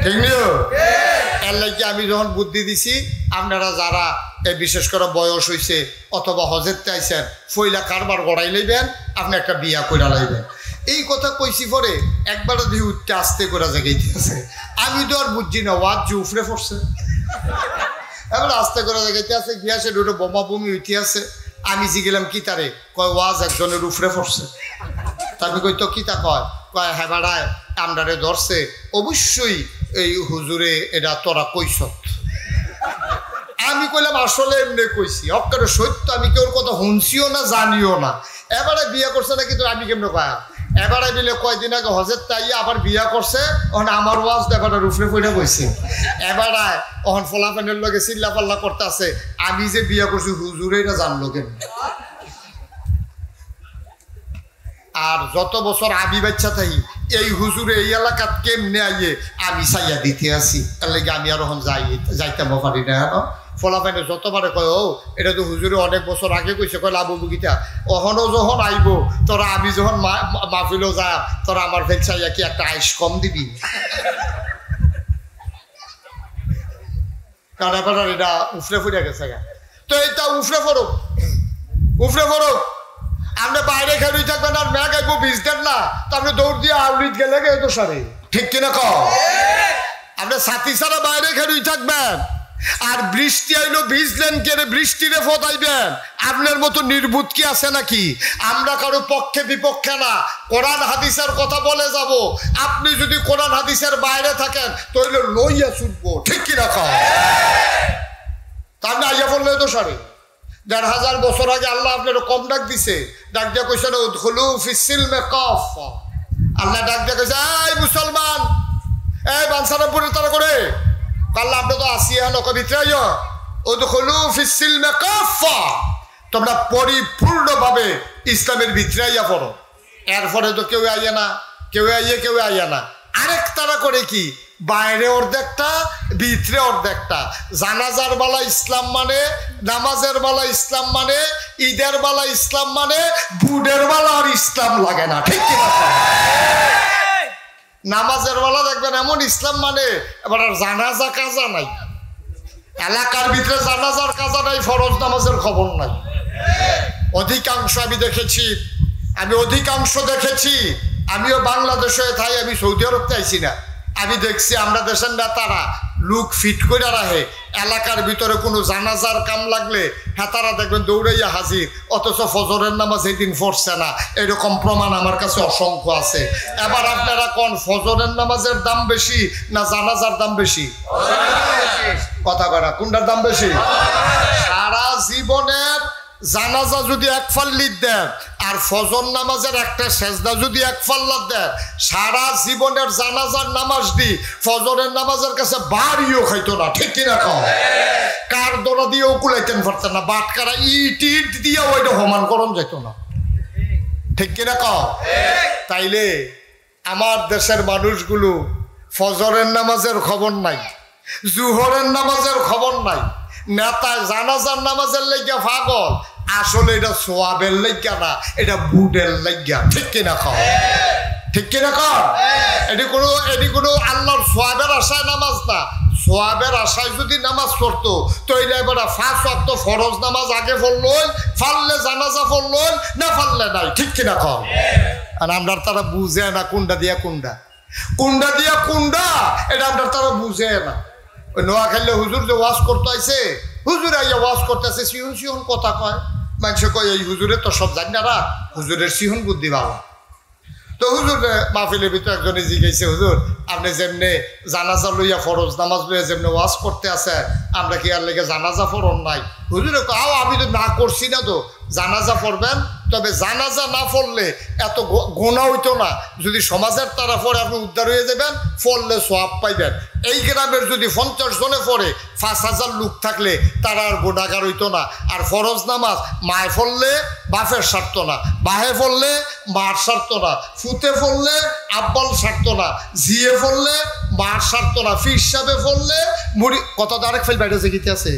ঠিক নিও। এর লাগে আমি যখন বুদ্ধি দিছি, আপনারা যারা বিশেষ করে বয়স হয়েছে অথবা হজের চাইছেন ফইলা কারবার গড়াই লইবেন, আপনি একটা বিয়া কইরা লাইবেন। এই কথা কইছি পরে একবার দিয়ে উঠতে আসতে করে জায়গাইতে আছে। আমি তো আর বুঝছি না ওয়াজ যে উফরে পড়ছে, এবার আস্তে করে জায়গাইতে আছে, গিয়া সে দুটো বোমা বমি উঠে আছে। আমি জিগেলাম কি তারে, কয় ওয়াজ একজনের উফরে পড়ছে। তারপরে কই তো কি তা কয়, কয় হ্যাঁ বাড়ায় আমরারে ধরছে, অবশ্যই এই হুজুরে এটা তোরা কইস। আমি কইলাম আসলে এমনি কইছি, অক্কারে সত্য, আমি কেউর কথা শুনছিও না জানিও না। এবারে বিয়ে করছে না, কিন্তু আমি কেমনে কয়া, এবারে বিলে কয়দিন আগে হজের তাই আবার বিয়া করছে, ওখানে আমার ওয়াজ এবারে রুফরে পড়ে বইছে। এবারে ওখান ফলাফানের লগে চিল্লা পাল্লা করতে আছে, আমি যে বিয়া করছি হুজুরে এটা জানলো কেন। আর যত বছর আবি বাচ্চা থাই এই হুজুরে এই এলাকাত কেমনে আইয়ে আমি চাইয়া দিতে আসি, তার লাগে আমি আর ওখান যাইতাম পারি না। হ্যাঁ ফলাফাইনে যতবারে কয় ও এটা তো হুজুরে অনেক বছর আগে কইছে, কয় লাভ বুগিতা ওখানেও যখন আইব তোরা, আমি যখন মাহফিলেও যা তোরা আমার ফেল চাইয়া কি একটা আইস কম দিবি। কারণ এবার এটা উফরে ফুরে গেছে। তো এটা উফরে ফরক, উফরে ফরক। আপনি বাইরে খেলুই থাকবেন আর ম্যাগ আইব ভিজতেন না, তো আপনি দৌড় দিয়ে আউলিট গেলে তো সারে, ঠিক কিনা কও? আপনি ছাতি ছাড়া বাইরে খেলুই থাকবেন, আর বৃষ্টি আইলো ভিজলেন কেড়ে বৃষ্টিরে ফতাইবেন। আপনার মতো নির্বুধ কি আছে নাকি? আমরা কারো পক্ষে বিপক্ষে না, কোরআন হাদিসের কথা বলে যাব। আপনি যদি কোরআন হাদিসের বাইরে থাকেন তাহলে লইয়া ছুটবো, ঠিক কিনা কও? তা আপনি আইয়া বললে তো সারে। ১,৫০০ বছর আগে আল্লাহ আপনার কম ডাক দিছে, ডাক দিয়া কইছে না উদখুলু ফিস-সিলমি কাফা। আল্লাহ ডাক দিয়া কইছে এই মুসলমান, এই বানসারাপুরে তারা করে আল্লাহ আপনি তো আসিয়া নক ভিতরে উদখুলু ফিস-সিলমি কাফা, তোমরা পরিপূর্ণভাবে ইসলামের ভিতরে আইয়া পড়ো। এরপরে তো কেউ আইয়া না, কেউ আইয়া না। আরেক তারা করে কি, বাইরে অর্ধেকটা ভিতরে অর্ধেকটা। জানাজার বেলা ইসলাম মানে, নামাজের বেলা ইসলাম মানে, ঈদের বেলা ইসলাম মানে, বুডের বেলা আর ইসলাম লাগে না, ঠিক কিনা? নামাজের বেলা দেখবেন এমন ইসলাম মানে, এবার আর জানাজা কাজা নাই, এলাকার ভিতরে জানাজার কাজা নাই, ফরজ নামাজের খবর নাই। অধিকাংশ আমি দেখেছি, আমিও বাংলাদেশে থাই, আমি সৌদি আরব চাইছি না। আমি দেখছি আমরা দেশের নেতারা লুক ফিট করে রাখে, এলাকার ভিতরে কোনো জানাজার কাম লাগলে হ্যাঁ তারা দেখবেন দৌড়াইয়া হাজির, অথচ ফজরের নামাজ সেদিন পড়ছে না। এরকম প্রমাণ আমার কাছে অসংখ্য আছে। এবার আপনারা কোন ফজরের নামাজের দাম বেশি না জানাজার দাম বেশি? কথা করা কোনটার দাম বেশি? সারা জীবনের জানাজা যদি এক ফাল্লির দেন আর ফজর নামাজের একটা সেজদা যদি এক ফাল্লার দেন, সারা জীবনের জানাজার নামাজ দি ফজরের নামাজের কাছে বাড়িও খাইতো না, ঠিক কিনা কও? কার দরা দিয়েও কুলাইতেন পারতেন না, বাটকারা ইট দিয়ে ওইটা সমান করণ যেত না, ঠিক কিনা কও? তাইলে আমার দেশের মানুষগুলো ফজরের নামাজের খবর নাই, জুহরের নামাজের খবর নাই, নেতা জানাজার নামাজের লাইগা পাগল, আসলে এটা সোয়াবের লাইগা না, এটা বুডের লাইগা, ঠিক কিনা কও? ঠিক কিনা কও? এটি কোনো আল্লাহর সোয়াবের আশায় নামাজ না। সোয়াবের আশায় যদি নামাজ পড়তো তো এটা এবার 5 ওয়াক্ত ফরজ নামাজ আগে পড়লই, ফাললে জানাজা পড়লই, না ফাললে নাই, ঠিক কিনা কও? আর আমরা তারা বুঝে না কোনটা দিয়া কোনটা এটা আমরা তারা বুঝে না। নোয়াখালী হুজুর যে ওয়াজ করতে আইছে, হুজুর আইয়া ওয়াজ করতেছে, সিহন কথা কয়, মানুষ কয় এই হুজুরে তো সব জানি না, হুজুরের সিহন বুদ্ধি ভালো। তো হুজুর মাহফিলের ভিতরে একজনে জিজ্ঞাসা, হুজুর আপনি যেমনে জানাজা লইয়া ফরজ নামাজ লইয়া যেমনে ওয়াজ করতে আছে, আমরা কি আর লেগে জানাজা ফরন নাই? হুজুরে কয় আমি তো না করছি না, তো জানাজা পড়বেন তবে জানাজা না পড়লে এত গোনা হইতো না। যদি সমাজের তারা পড়ে আপনি উদ্ধার হয়ে যাবেন, পড়লে সওয়াব পাইবেন। এই গ্রামের যদি 50 জনে পড়ে 5000 লোক থাকলে তারা আর গুনাহগার হইতো না। আর ফরজ নামাজ মায়ে পড়লে বাপের সারত না, বাহে পড়লে মার সারত না, ফুতে পড়লে আব্বাল সারত না, ঝিয়ে পড়লে মার সারত না, ফির সাহেবে পড়লে মুড়ি কত আরেক ফেল বাইরে যে গীতে আছে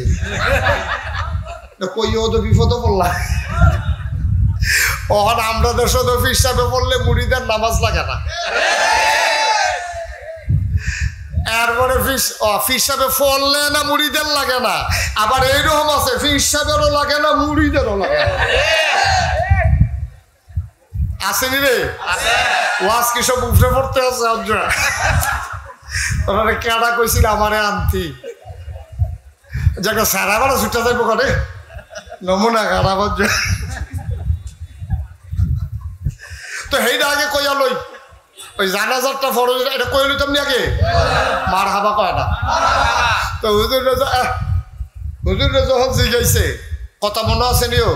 কই ও তো বিপদ পড়লাম। ওখান আমরা দেশ ফির সাহেবে পড়লে মুড়িদের নামাজ লাগে না, এরপরে ফির সাহেবে পড়লে না মুড়িদের লাগে না। আবার এইরকম আছে ফির সাহেবেরও লাগে না মুড়িদেরও লাগে না। আসেনি রে ওয়াজ কি সব উঠে পড়তে আছে? ওরা কেডা কইছিল আমারে আনতি যাকে সারা বাড়া ছুটে যাইব করে নমুনা কাটা বলছে। তো সেইটা আগে কইয়া লই ওই জানাজারটা ফরজ এটা কই লইতাম নি আগে মার হাবা কয়টা। তো হুজুরে যখন জিজ্ঞাইছে কথা মনে আছে নিও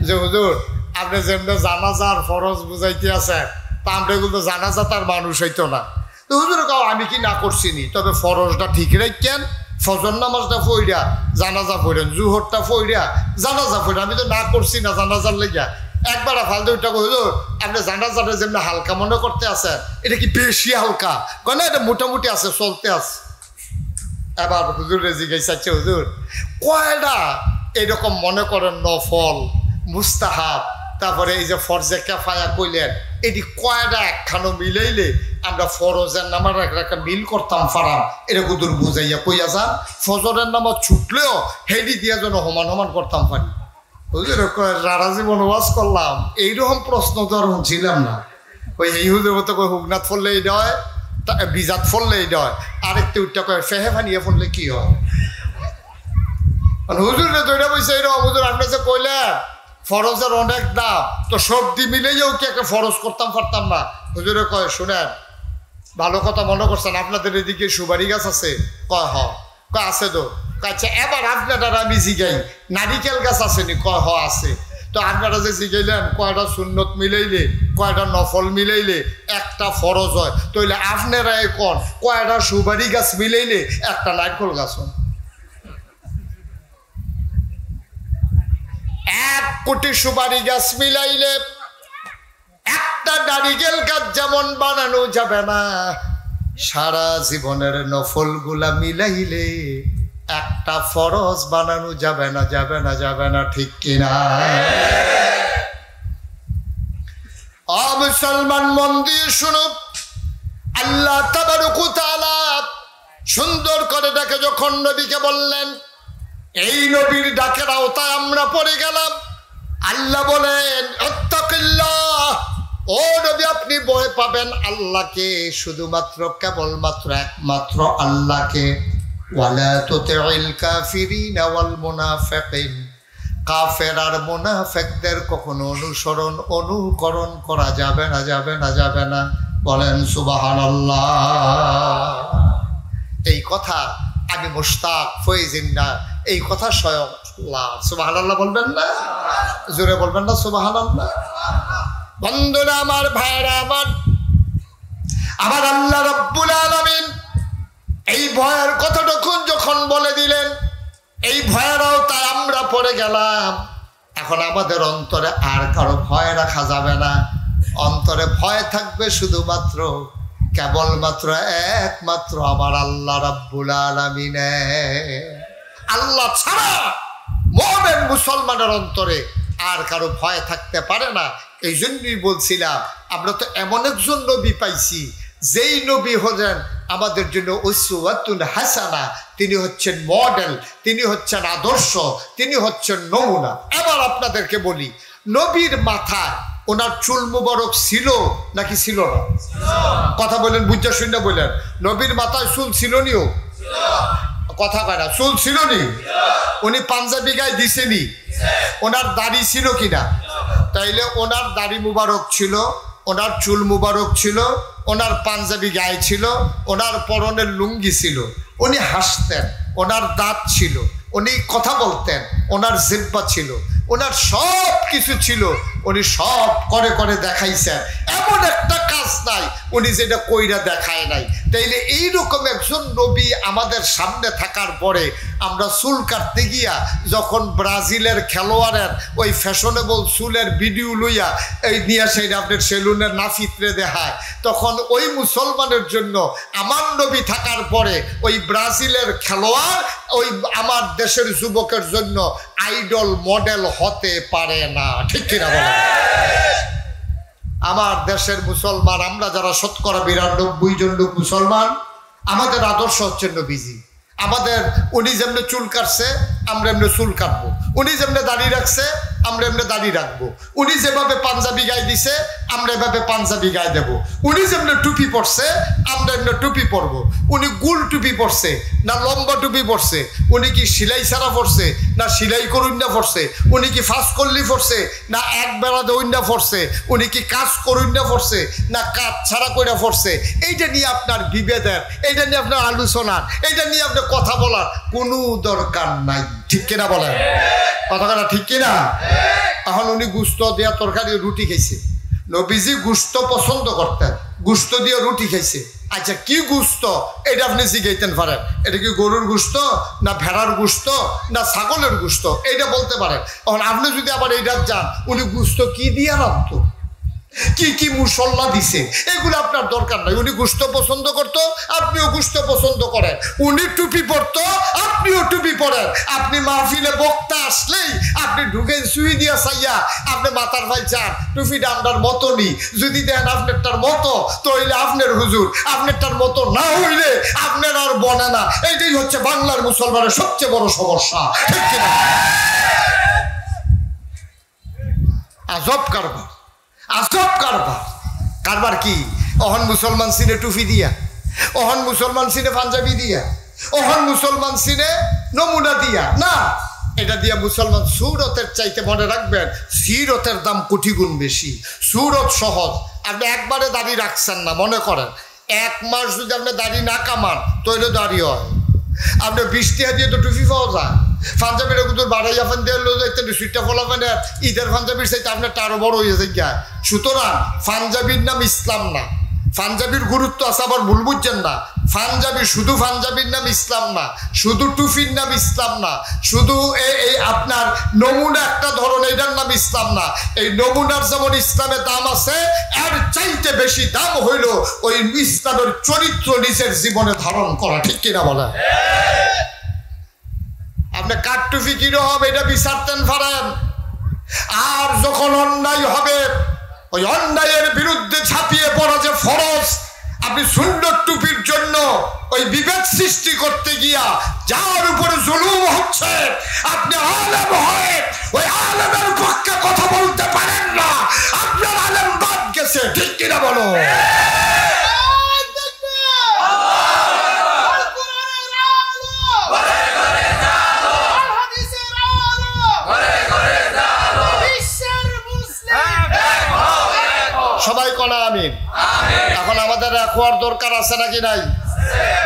যে হুজুর আপনি যেমনি জানাজার ফরজ বুঝাইতে আছে তা আমরা কিন্তু জানাজা তার মানুষ হইতো না। তো হুজুর কাও আমি কি না করছি নি, তবে ফরজটা ঠিক রাখেন, ফজর নামাজটা পড়িয়া জানাজা পড়েন, জুহরটা পড়িয়া জানাজা পড়েন। আমি তো না করছি না জানাজার লেগা। একবার ফালতু ওইটা হুজুর আপনি জানাজাটা যেমনি হালকা মনে করতে আছেন এটা কি বেশি হালকা? কয় না এটা মোটামুটি আছে, চলতে আছে। এবার হুজুরে জিজ্ঞাসা হুজুর কয়টা এইরকম মনে করেন নফল মুস্তাহাব তারপরে এই যে ফরজে কেফায়া কইলেন এটি কয়টা একখানো মিলাইলে আমরা ফরজের নামার একটা মিল করতাম পারাম, এটা কুদুর বুঝাইয়া কইয়া যান। ফজরের নামাজ ছুটলেও হেডি দিয়ে যেন সমান সমান করতাম পারি। হুজুর সারা জীবন ওয়াজ করলাম এইরকম প্রশ্ন তো আর ছিলাম না। ওই এই হুজুর মতো কই হুগনাথ ফললে এইটা হয়, বিজাত ফললে এইটা হয়, আরেকটা উঠটা কয় ফেহে ফানিয়ে ফললে কি হয়। হুজুর দইটা বলছে এইরকম হুজুর আপনি যে কইলেন ফরজের অনেক দাম, তো সবজি মিলেও কি একটা ফরজ করতাম পারতাম না। হুজুরে কয় শুনেন ভালো কথা মনে করছেন, আপনাদের এদিকে সুপারি গাছ আছে? কয় হ। কয় আছে তো। আচ্ছা এবার আপনারা আমি জিগাই নারিকেল গাছ আসেনি? কয় হ আছে। তো আপনারা যে জিগাইলেন কয়টা সুন্নত মিলাইলে কয়টা নফল মিলাইলে একটা ফরজ হয়, তাইলে আপনারা এখন কয়টা সুপারি গাছ মিলাইলে একটা নারকেল গাছ হয়? 1 কোটি সুপারি গাছ মিলাইলে একটা নারিকেল গাছ যেমন বানানো যাবে না, সারা জীবনের নফল গুলা মিলাইলে একটা ফরজ বানানো যাবে না, যাবে না, যাবে না, ঠিক কিনা? মুসলমান মন দিয়ে শুনো, আল্লাহ তাবারক ওয়া তাআলা সুন্দর করে ডাকে যখন নবীকে বললেন, এই নবীর ডাকের আওতায় আমরা পড়ে গেলাম। আল্লাহ বলেন ইত্তাকিল্লাহ, ও নবী আপনি ভয় পাবেন আল্লাহকে, শুধুমাত্র কেবলমাত্র একমাত্র আল্লাহকে। ওয়ালা তুতিল কাফিরিনা ওয়াল মুনাফিকিন, কাফের আর মুনাফিকদের কখনো অনুকরণ করা যাবে না, যাবে না, যাবে না। বলেন সুবহানাল্লাহ। এই কথা আমি মুশতাক ফয়জিন্না এই কথা স্বয়ং আল্লাহ। সুবহানাল্লাহ বলবেন না? জোরে বলবেন না সুবহানাল্লাহ? বন্ধুরা আমার, ভাইরা আমার আল্লাহ রাব্বুল আলামিন এই ভয়ের কথাটুকু যখন বলে দিলেন, এই ভয়েরও তাই আমরা পড়ে গেলাম। এখন আমাদের অন্তরে আর কারো ভয় রাখা যাবে না, অন্তরে ভয় থাকবে শুধুমাত্র কেবলমাত্র একমাত্র আমার আল্লাহ রাব্বুল আলামিন। আল্লাহ ছাড়া মুমিন মুসলমানের অন্তরে আর কারো ভয় থাকতে পারে না। এই জন্যই বলছিলাম আমরা তো এমন একজন নবী পাইছি যেই নবী হলেন আমাদের জন্য উসওয়াতুন হাসানা, তিনি হচ্ছেন মডেল, তিনি হচ্ছেন আদর্শ, তিনি হচ্ছেন নমুনা। এবার আপনাদেরকে বলি, নবীর মাথায় ওনার চুল মুবারক ছিল নাকি ছিল না? কথা বলেন, বুঝা শুনে বলেন। নবীর মাথায় চুল ছিল নিও? কথা কয় না, চুল ছিল নি? উনি পাঞ্জাবি গায়ে দিছেনি? ওনার দাড়ি ছিল কিনা? তাইলে ওনার দাড়ি মুবারক ছিল, ওনার চুল মুবারক ছিল, ওনার পাঞ্জাবি গায়ে ছিল, ওনার পরনের লুঙ্গি ছিল, উনি হাসতেন, ওনার দাঁত ছিল, উনি কথা বলতেন, ওনার জিহ্বা ছিল। ওনার সব কিছু ছিল, উনি সব করে করে দেখাইছেন। এমন একটা কাজ নাই উনি যেটা কইরা দেখায় নাই। তাইলে এইরকম একজন নবী আমাদের সামনে থাকার পরে আমরা চুল কাটতে গিয়া যখন ব্রাজিলের খেলোয়াড়ের ওই ফ্যাশনেবল চুলের ভিডিও লইয়া এই নিয়ে সেই আপনার সেলুনের নাফিত্রে দেখায়, তখন ওই মুসলমানের জন্য আমার নবী থাকার পরে ওই ব্রাজিলের খেলোয়াড় ওই আমার দেশের যুবকের জন্য আইডল মডেল হতে পারে না। ঠিক কিনা বলেন? আমার দেশের মুসলমান আমরা যারা ৯২% জন লোক মুসলমান, আমাদের আদর্শ হচ্ছে নবীজি। আমাদের উনি যেমনি চুল কাটছে আমরা এমনি চুল কাটবো, উনি যেমনি দাড়ি রাখছে আমরা এমনি দাড়ি রাখবো, উনি যেভাবে পাঞ্জাবি গায়ে দিছে আমরা এভাবে পাঞ্জাবি গায়ে দেবো, উনি যেমনি টুপি পরছে আমরা এমনি টুপি পরবো। উনি গুল টুপি পরছে না লম্বা টুপি পরছে, উনি কি সিলাই ছাড়া পরছে না সিলাই করুন না পরছে, উনি কি ফাঁস করলি পরছে না এক বেড়া দৌড় না পরছে, উনি কি কাজ করুন না পরছে না কাজ ছাড়া কইরা পরছে, এইটা নিয়ে আপনার বিভেদের, এইটা নিয়ে আপনার আলোচনার, এইটা নিয়ে আপনার কথা বলার কোনো দরকার নাই। ঠিক কিনা বলেন? কথাটা ঠিক কিনা? এখন উনি গুস্ত দিয়া তরকারি রুটি খাইছে। নবীজি গুস্ত পছন্দ করতেন, গুস্ত দিয়ে রুটি খাইছে। আচ্ছা কি গুস্ত এটা আপনি জিগাইতেন পারেন, এটা কি গরুর গুস্ত না ভেড়ার গুস্ত না ছাগলের গুস্ত এইটা বলতে পারেন। এখন আপনি যদি আবার এইটা যান উনি গুস্ত কি দিয়ে রাখতো, কি কি মশলা দিছে এগুলো আপনার দরকার নাই। উনি গুস্ত পছন্দ করতো, আপনিও গুস্ত পছন্দ করেন। উনি টুপি পরতো, আপনিও টুপি পরেন। আপনি মাহফিলে বক্তা আসলেই আপনি ঢুকে সুই দিয়া চাইয়া আপনি মাথার ভাই চান টুপিটা আপনার মতো নি, যদি দেন আপনারটার মতো তো হইলে আপনার হুজুর, আপনারটার মতো না হইলে আপনার আর বনে না। এইটাই হচ্ছে বাংলার মুসলমানের সবচেয়ে বড় সমস্যা। ঠিক কিনা? আজব কারবার, আজব কারবার। কারবার কি? অহন মুসলমান সিনে টুপি দিয়া, অহন মুসলমান সিনে পাঞ্জাবি দিয়া, অহন মুসলমান সিনে নমুনা দিয়া না, এটা দিয়া মুসলমান সুরতের চাইতে মনে রাখবেন সিরতের দাম কোটি গুণ বেশি। সুরত সহজ, আপনি একবারে দাড়ি রাখছেন না, মনে করেন 1 মাস যদি আপনি দাড়ি না কামান তৈলে দাড়ি হয়। আপনি 20 টাকা দিয়ে তো টুপি পাওয়া যায়। পাঞ্জাবির কুতুর বাড়াইয়া ফান দিয়ে যাইতে সুইটটা ফলাবেন ঈদের পাঞ্জাবির চাইতে আপনার আরো বড় হয়ে যায়। সুতরাং পাঞ্জাবির নাম ইসলাম না, পাঞ্জাবির গুরুত্ব আছে আবার ভুল বুঝছেন না। পাঞ্জাবি শুধু পাঞ্জাবির নাম ইসলাম না, শুধু টুপির নাম ইসলাম না, শুধু এই আপনার নমুনা একটা ধরন এটার নাম ইসলাম না। এই নমুনার যেমন ইসলামের দাম আছে, এর চাইতে বেশি দাম হইল ওই ইসলামের চরিত্র নিজের জীবনে ধারণ করা। ঠিক কিনা বলেন? আপনি কাঠ টুপি কিরকম এটা বিচারতেন পারেন। আর যখন অন্যায় হবে ওই অন্যায়ের বিরুদ্ধে ঝাঁপিয়ে পড়া যে ফরজ, আপনি সুন্দর টুপির জন্য ওই বিভেদ সৃষ্টি করতে গিয়া যার উপরে জুলুম হচ্ছে আপনি আলেম হয়ে ওই আলেমের পক্ষে কথা বলতে পারেন না, আপনার আলেম বাদ গেছে। ঠিক কিনা বলো? সবাই কনা আমিন। এখন আমাদের রাখোয়ার দরকার আছে নাকি নাই?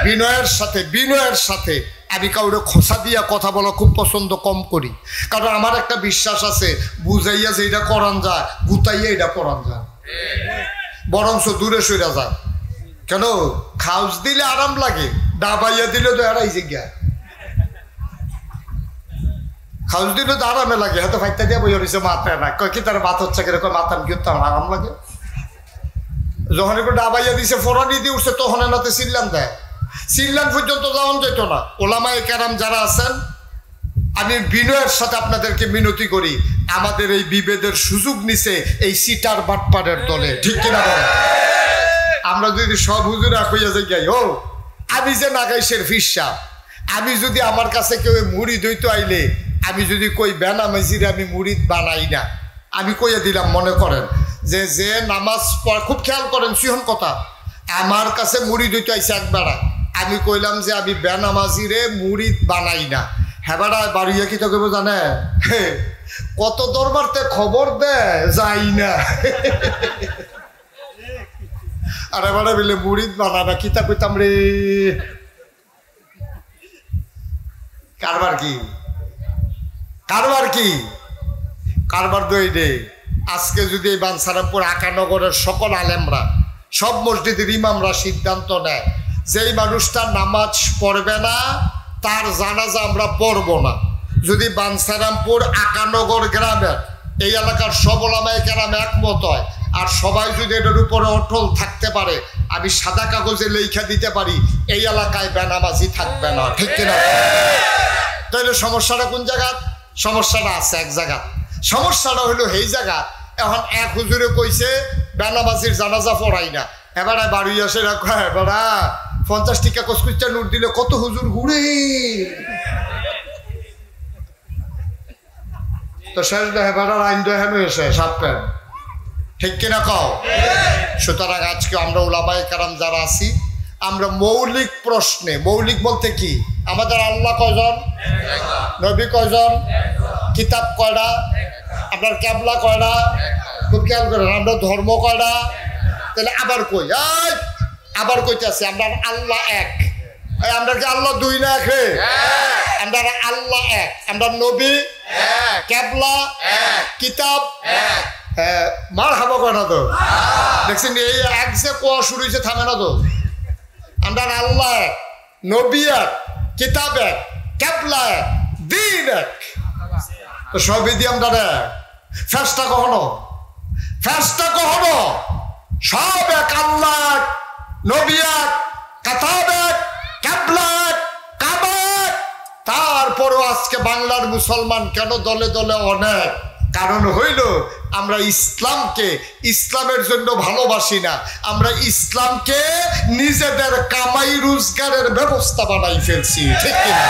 বিনয়ের সাথে, বিনয়ের সাথে আমি কাউরে খোসা দিয়া কথা বলা খুব পছন্দ কম করি, কারণ আমার একটা বিশ্বাস আছে বুঝাইয়া যে এটা করান যায়, গুতাইয়া এটা করান যায়, বরঞ্চ দূরে সইরা যায়। কেন? খাউজ দিলে আরাম লাগে, ডাবাইয়া দিলে তো এরাই জিজ্ঞায়। খাউজ দিলে তো আরামে লাগে, হয়তো ফাইটা দিয়ে বই হয়েছে মাথায় না, কয় কি তার মাথা হচ্ছে কিরকম মাথা কি আমার আরাম লাগে। যখন একটু ডাবাইয়া দিছে ফোরানি দিয়ে উঠছে তখন এনাতে চিল্লান দেয়, চিল্লান পর্যন্ত যাওয়ান যেত না। ওলামায়ে কেরাম যারা আছেন, আমি বিনয়ের সাথে আপনাদেরকে মিনতি করি, আমাদের এই বিভেদের সুযোগ নিছে এই সিটার বাটপাড়ের দলে। ঠিক কিনা বলেন? আমরা যদি সব হুজুরা কইয়া যাই ও আমি যে নাগাইশের ফিসা, আমি যদি আমার কাছে কেউ মুড়িদ হইতো আইলে আমি যদি কই বেনামাজিরে আমি মুড়িদ বানাই না, আমি কইয়া দিলাম মনে করেন যে যে নামাজ পড়, খুব খেয়াল করেন সিহন কথা, আমার কাছে মুড়িদ হইতে আইসে একবেড়া, আমি কইলাম যে আমি বেনামাজিরে মুড়িদ বানাই না, হ্যাঁ বেড়া বাড়িয়া কি তো কেব জানে কত দরবারতে খবর দেয় যাই না আর এবারে বলে মুড়িদ বানা না কিতা কইতাম রে। কারবার কি? কারবার কি? কারবার দইডে আজকে যদি এই বাঞ্ছারামপুর আকানগরের সকল আলেমরা সব মসজিদের ইমামরা সিদ্ধান্ত নেয় যেই মানুষটা নামাজ পড়বে না তার জানাজা আমরা পড়ব না, যদি বাঞ্ছারামপুর আকানগর গ্রামের এই এলাকার সব ওলামায়ে কেরাম একমত হয় আর সবাই যদি এটার উপরে অটল থাকতে পারে, আমি সাদা কাগজে লেখা দিতে পারি এই এলাকায় বেনামাজি থাকবে না, ঠিক কিনা? তাহলে সমস্যাটা কোন জায়গা? সমস্যাটা আছে এক জায়গা। সমস্যাটা হলো এই জায়গা, এখন এক হুজুরে কইছে বেনামাজির জানাজা পড়াই না, এবারে বাড়ি আসে এবারা 50 টাকা কসকুচা নোট দিলে কত হুজুর ঘুরে তো শেষ দেখে বেড়ার আইন দেখেন এসে সাপেন, ঠিক কিনা কও? সুতরাং আজকে আমরা উলামায়ে কেরাম যারা আছি আমরা মৌলিক প্রশ্নে, মৌলিক বলতে কি, আমাদের আল্লাহ কয়জন, নবী কয়জন, কিতাব কয়টা, আপনার ক্যাবলা কয়টা, খুব খেয়াল করেন, আমরা ধর্ম কয়টা, তাহলে আবার কই আবার কইতে আছে আমরা আল্লাহ এক। আমরা কি আল্লাহ দুই না এক? আমরা আল্লাহ এক, আমরা নবী ক্যাবলা কিতাব মার হাবা কয় না তো, দেখছেন এই এক যে কোয়া শুরু হয়েছে থামে না তো। আমরা আল্লাহ এক, নবী এক, কিতাব এক, ক্যাবলা এক, দিন এক, তো সবই দিয়ে আমরা ফেরেশতা কখনো, ফেরেশতা কখনো সব এক, আল্লাহ এক, নবী এক, কিতাব এক, ক্যাবলা এক, কাবা এক। তারপরও আজকে বাংলার মুসলমান কেন দলে দলে অনেক? কারণ হইল আমরা ইসলামকে ইসলামের জন্য ভালোবাসি না, আমরা ইসলামকে নিজেদের কামাই রোজগারের ব্যবস্থা বানাই ফেলছি, ঠিক কিনা?